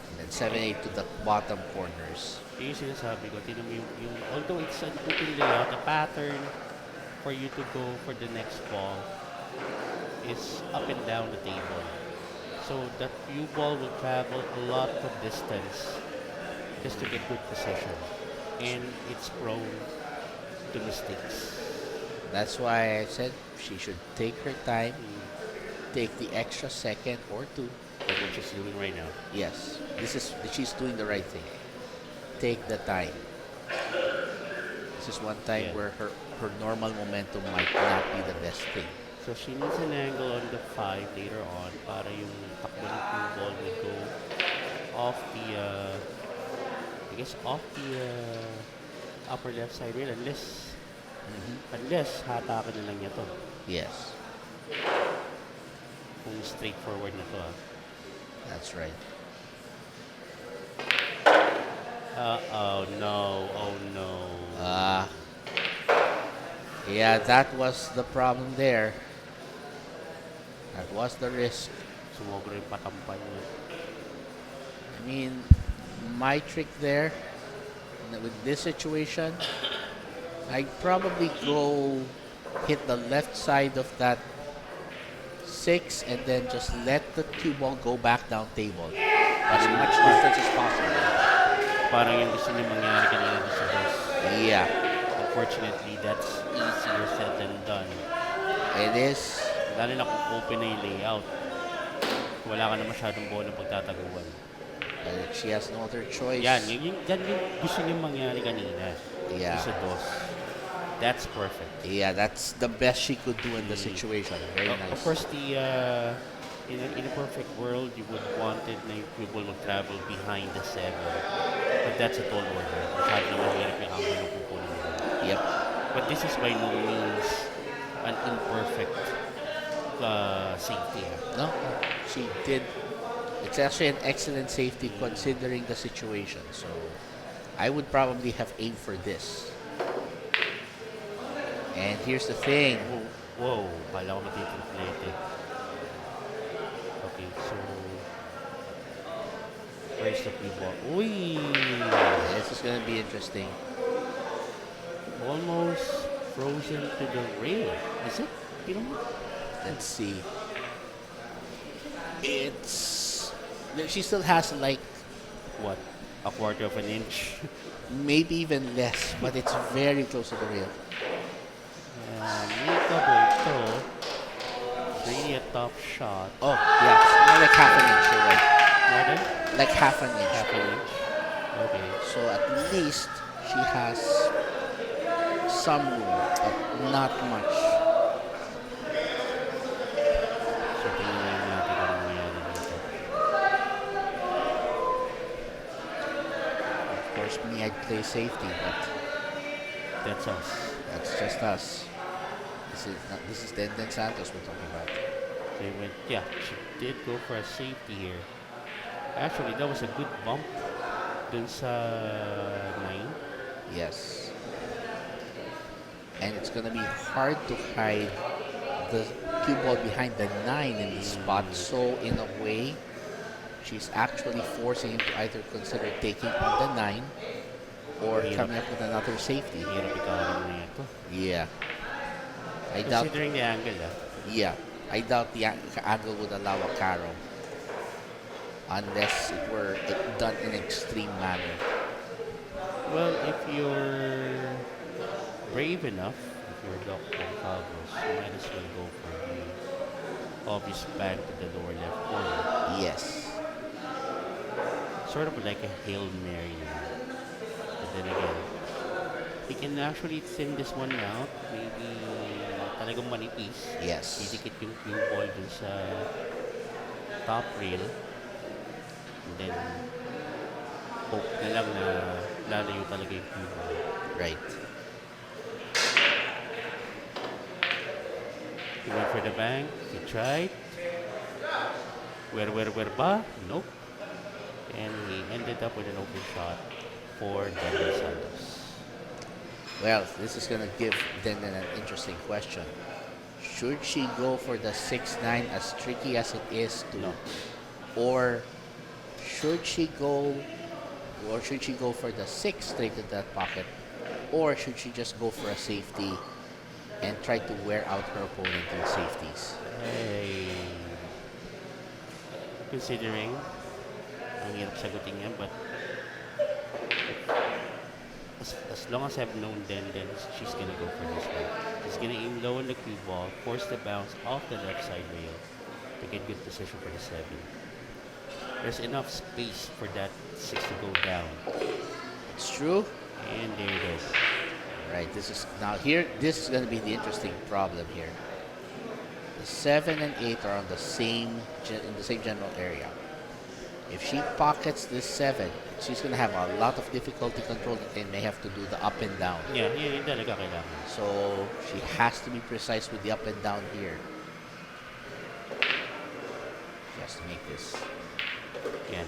And then 7, 8 to the bottom corners. yung sinasabi ko, tinan mo yung although it's an open layout, the pattern for you to go for the next ball is up and down the table. So that cue ball will travel a lot of distance just to get good position. And it's prone to mistakes. That's why I said she should take her time, take the extra second or 2. That's what she's doing right now. Yes, she's doing the right thing. Take the time. This is one time Yeah. where her normal momentum might not be the best thing. So she needs an angle on the 5 later on para yung takbo ng cue ball will go off the, I guess off the upper left side rail unless hatakan na lang niya to. Yes, Kung straightforward na to that's right. Oh no. Yeah, that was the problem there. That was the risk. Sumobra yung patampan niya. I mean, my trick there with this situation, I'd probably go hit the left side of that 6 and then just let the cue ball go back down table as much distance as possible. Parang yung gusto niya mangyari kanina sa boss. Yeah, Unfortunately, that's easier said than done. it is. Lalo na kung open na yung layout. Wala ka na masyadong bola pagtataguan. She has no other choice. Yan yung gusto niya mangyari kanina. Yeah. Sa DOS. That's perfect. Yeah, that's the best she could do in the situation. Very nice. Of course, in a perfect world, you would want it na yung cue ball mag-travel behind the 7. But that's a tall order. Masyado na mahirap yung angle ng kukunin nila. Yep. But this is by no means an imperfect safety. No, she did. It's actually an excellent safety considering the situation. So I would probably have aimed for this. And here's the thing. Whoa, kala ko matitriplate eh. Okay, so where's the cue ball? Uy! This is gonna be interesting. Almost frozen to the rail. Is it? You know what? Let's see. She still has like What? A quarter of an inch? maybe even less, but it's very close to the rail. Meetable ito. It's really a top shot. Oh, yes, more like half an inch. You're right. More than Like half an inch. half an inch. Okay. So at least she has some room, but not much. So tingnan natin kung ano mangyayari dito. Of course, me, I'd play safety, but That's us. that's just us. This is Denden Santos we're talking about. They went, yeah, she did go for a safety here. Actually, that was a good bump dun sa 9. Yes. And it's gonna be hard to hide the cue ball behind the 9 in the spot. So in a way, she's actually forcing him to either consider taking on the 9 or coming up with another safety. Hirap ikaw na ito. Yeah. I doubt. Considering the angle, Yeah. I doubt the angle would allow a caro unless it were done in an extreme manner. Well, if you're brave enough, if you're Dr. Fabros, you might as well go for the obvious bank to the lower left corner. Yes. Sort of like a Hail Mary. But then again, he can actually thin this one out. Maybe talagang manipis. Yes. Didikit yung cue ball dun sa top rail. And then, hope na lang na lalayo talaga yung cue ball. Right. He went for the bank. He tried. Where ba? Nope. And he ended up with an open shot for Denden Santos. Well, this is going to give Denden an interesting question. Should she go for the 6-9 as tricky as it is to, No. or should she go for the 6 straight to that pocket, or should she just go for a safety and try to wear out her opponent in safeties? Considering, ang hirap sagutin yan, but as long as I've known Denden, she's gonna go for this one. She's gonna aim low on the cue ball, force the bounce off the left side rail to get good position for the 7. There's enough space for that 6 to go down. It's true. And there it is. Right. This is going to be the interesting problem here. The 7 and 8 are on the same general area. If she pockets this 7, she's going to have a lot of difficulty controlling and may have to do the up and down. Yeah, yun talaga kailangan. So she has to be precise with the up and down here. She has to make this. Yan.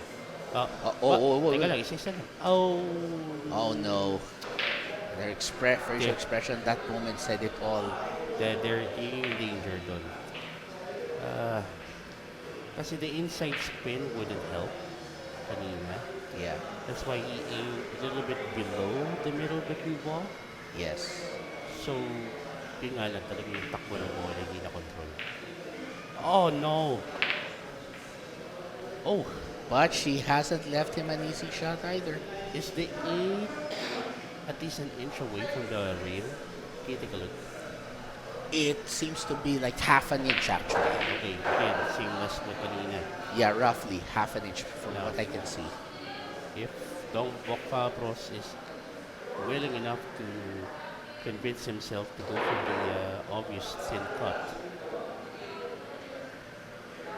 Teka lang, isa lang. Oh. Oh no. Their facial expression that moment said it all. They're in danger doon. Kasi the inside spin wouldn't help kanina. Yeah. That's why he aimed a little bit below the middle of the cue ball. Yes. So, yun nga lang talaga yung takbo ng ball na hindi na-control. Oh, no! Oh! But she hasn't left him an easy shot either. Is the 8 at least an inch away from the rail? Okay, take a look. It seems to be like half an inch actually. Okay, again, same as with kanina. Yeah, roughly half an inch from what I can see. If Bong Fabros is willing enough to convince himself to go for the obvious thin cut.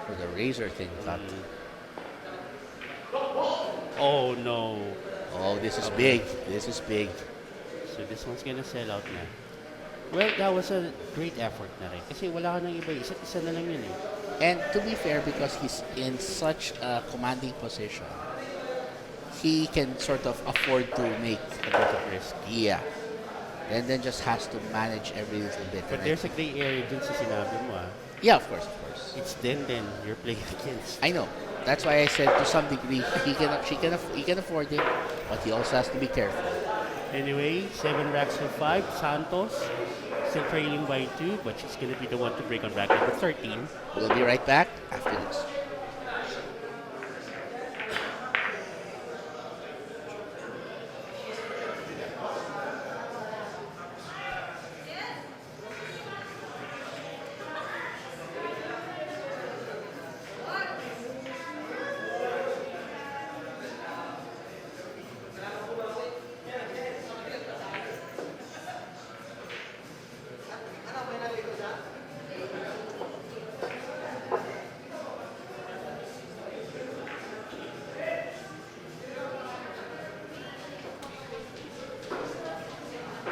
For the razor thin cut. Oh no. Oh, this is big. This is big. So this one's gonna sell out na. Well, that was a great effort na rin. Kasi wala ka nang iba. Isa't isa na lang yun eh. And to be fair, because he's in such a commanding position, he can sort of afford to make A bit of risk. Yeah. And then just has to manage every little bit. But there's a gray area dun sa sinabi mo ah. Yeah, of course, of course. It's Denden you're playing against. I know. That's why I said to some degree he can afford it, but he also has to be careful. Anyway, 7 racks for 5. Santos still trailing by 2, but she's gonna be the one to break on rack number 13. We'll be right back after this.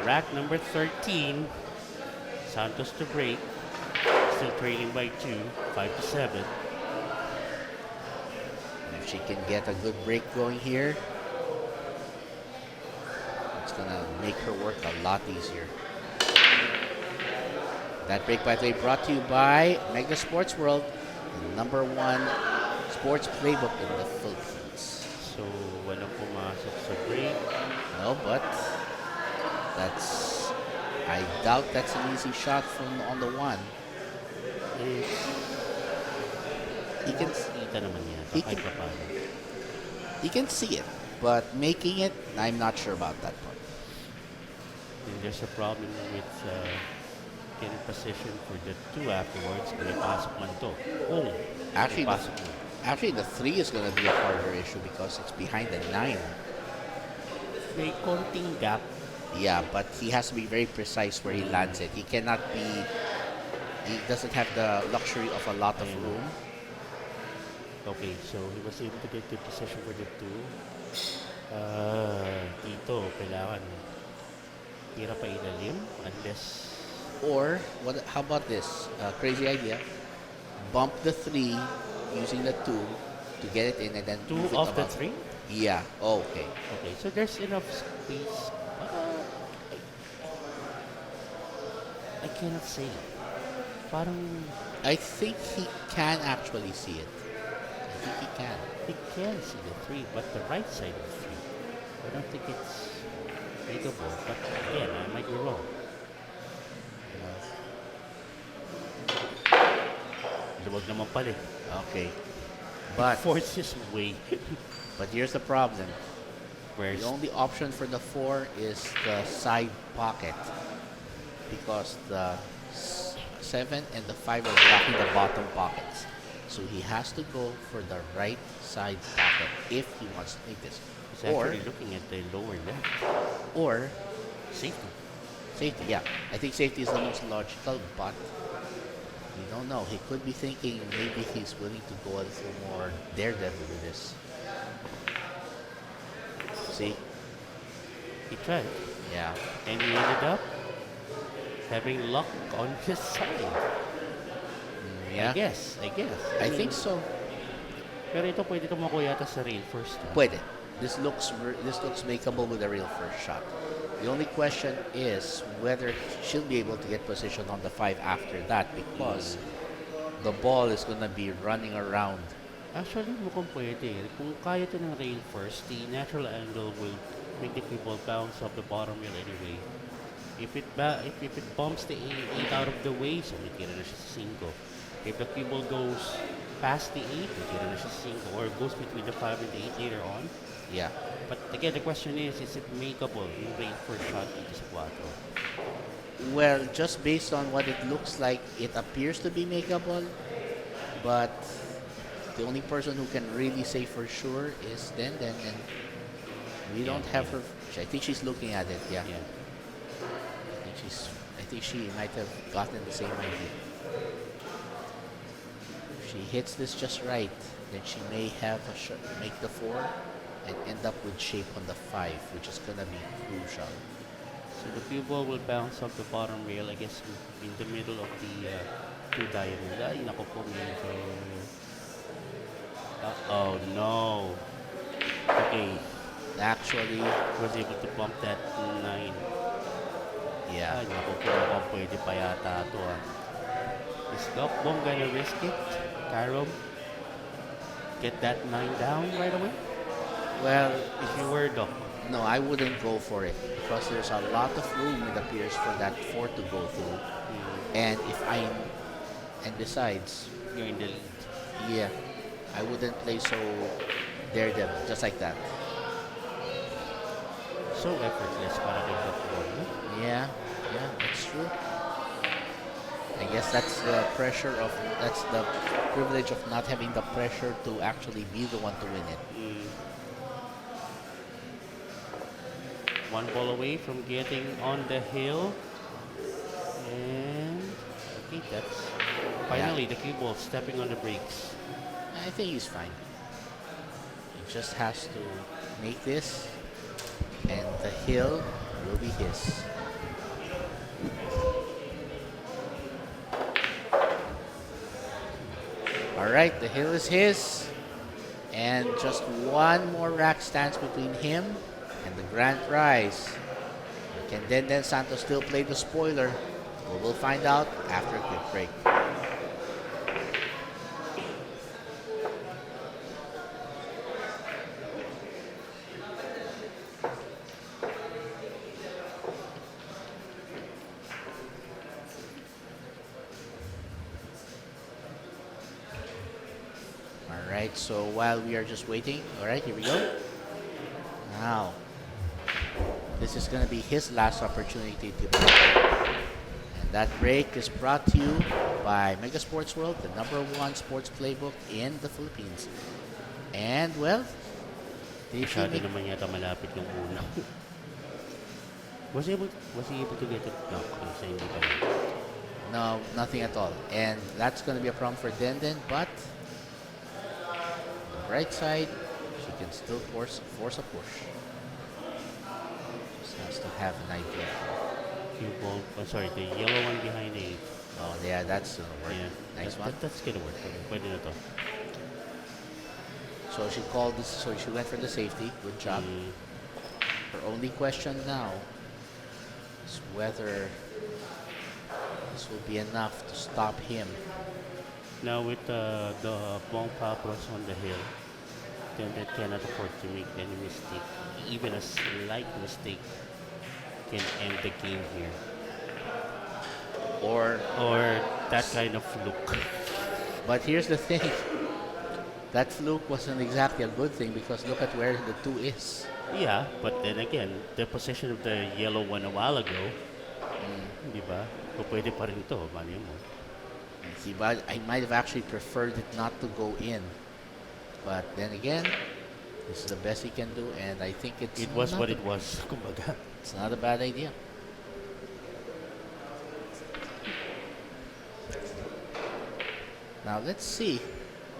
Rack number 13. Santos to break. Still trailing by 2, 5-7. If she can get a good break going here, it's gonna make her work a lot easier. That break, by the way, brought to you by Mega Sports World, the #1 sports playbook in the Philippines. So, walang pumasok sa break. No, but I doubt that's an easy shot from on the 1. He can Kita naman yan. he Kahit can- pa paano. he can see it, but making it, I'm not sure about that part. And there's a problem with getting position for the 2 afterwards. Kung may pasok man to. Kung Actually, may pasok mo. Actually, the 3 is going to be a harder issue because it's behind the 9. May konting gap. Yeah, but he has to be very precise where he lands it. He cannot be. He doesn't have the luxury of a lot of room. Okay, so he was able to get the position for the 2. Dito, kailangan tira pa ilalim unless Or how about this? Crazy idea. Bump the 3 using the 2 to get it in and then 2 move it off the above. 3. Yeah. Oh, okay. Okay, so there's enough space. I cannot say. Parang I think he can actually see it. I think he can. he can see the 3, but the right side of the 3. I don't think it's makeable, but again, I might be wrong. Luwag naman pala eh. Okay. But Force his way. here's the problem. Where's The only option for the 4 is the side pocket because the 7 and the 5 are blocking the bottom pockets. So he has to go for the right side pocket if he wants to make this. he's actually looking at the lower left. Or Safety. safety, yeah. I think safety is the most logical, but we don't know. He could be thinking maybe he's willing to go a little more daredevil with this. See? He tried. Yeah. And he ended up having luck on his side. Yeah. I guess. I think so. Pero ito pwede tumakuha yata sa rail first. Pwede. This looks makeable with a real first shot. The only question is whether she'll be able to get position on the 5 after that because the ball is gonna be running around. Actually, mukhang pwede. Kung kaya ito ng rail first, the natural angle will make the cue ball bounce off the bottom rail anyway. If it bumps the 8 out of the way, so may tira na siya sa 5. If the cue ball goes past the 8, may tira na siya sa 5, or goes between the 5 and the 8 later on. Yeah. But again, the question is it makeable yung rail first shot dito sa 4? Well, just based on what it looks like, it appears to be makeable, but the only person who can really say for sure is Denden, and we don't have her. I think she's looking at it. Yeah. I think she might have gotten the same idea. If she hits this just right, then she may have make the 4 and end up with shape on the 5, which is gonna be crucial. So the cue ball will bounce off the bottom rail, I guess, in the middle of the 2 diamonds. Ay, naku po, medyo. Oh no. Okay, Actually, was able to bump that 9. yeah. Ay, naku po, mukhang pwede pa yata ito Is Doc Bong gonna risk it? Carom? Get that 9 down right away? Well, If you were Doc. no, I wouldn't go for it because there's a lot of room, it appears, for that 4 to go through. And besides, You're in the lead. yeah, I wouldn't play so daredevil, just like that. So effortless para kay Doc Bong. No? Yeah, that's true. I guess that's the privilege of not having the pressure to actually be the one to win it. 1 ball away from getting on the hill. And okay, that's finally the cue ball stepping on the brakes. I think he's fine. He just has to make this, and the hill will be his. All right, the hill is his. And just one more rack stands between him and the grand prize. Can Denden Santos still play the spoiler? Well, we'll find out after a quick break. Alright, so while we are just waiting, alright, here we go. Now, this is going to be his last opportunity to break. And that break is brought to you by Mega Sports World, the #1 sports playbook in the Philippines. And, well, Masyado naman yata malapit yung una. was he able to get it? No, kasi hindi pa. No, nothing at all. And that's going to be a problem for Denden, but on the right side, she can still force a push. Just has to have an idea. The yellow one behind 8. Oh, yeah, that's going to work. Yeah, Nice one. That's gonna work. Pwede na to. So she called this, so she went for the safety. Good job. Her only question now is whether this will be enough to stop him. Now with the Bong Fabros on the hill, then they cannot afford to make any mistake. Even a slight mistake can end the game here. Or that kind of fluke. But here's the thing. That fluke wasn't exactly a good thing because look at where the 2 is. Yeah, but then again, the position of the yellow one a while ago, di ba? So pwede pa rin to, mali mo. See, but I might have actually preferred it not to go in. But then again, this is the best he can do, and I think it was what it was. Kumbaga. It's not a bad idea. Now let's see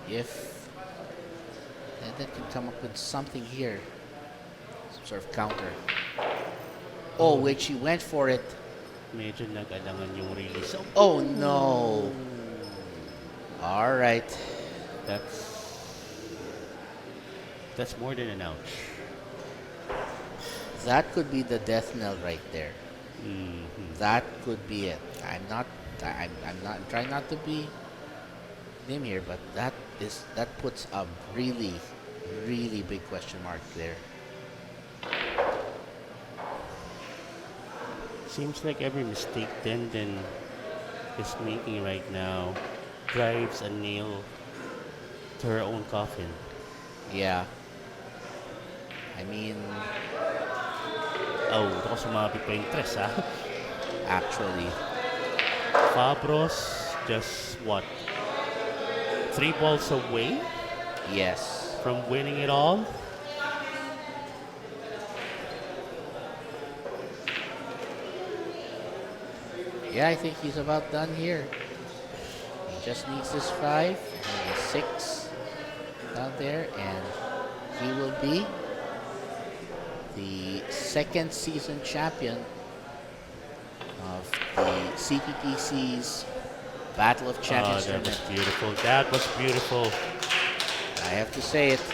if Denden can come up with something here. Some sort of counter. Oh, wait, she went for it. Medyo nag-alangan yung release. Oh, no. All right. That's more than an ouch. That could be the death knell right there. That could be it. I'm trying not to be dim here, but that puts a really, really big question mark there. Seems like every mistake Denden is making right now drives a nail to her own coffin. Yeah. I mean... Oh, baka sumabit pa yung tres, ha? Actually. Fabros just, what? 3 balls away? Yes. From winning it all? Yeah, I think he's about done here. He just needs this 5 and a 6 down there, and he will be the second season champion of the CPPC's Battle of Champions that tournament. was beautiful. That was beautiful. I have to say it.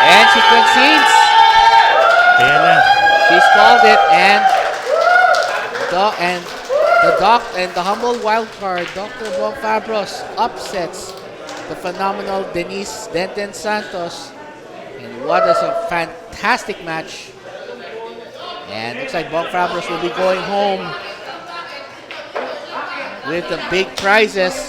And she concedes. Ayan na. She's called it, and the humble wild card, Dr. Bong Fabros, upsets the phenomenal Denden Santos. And what is a fantastic match. And looks like Bong Fabros will be going home with the big prizes.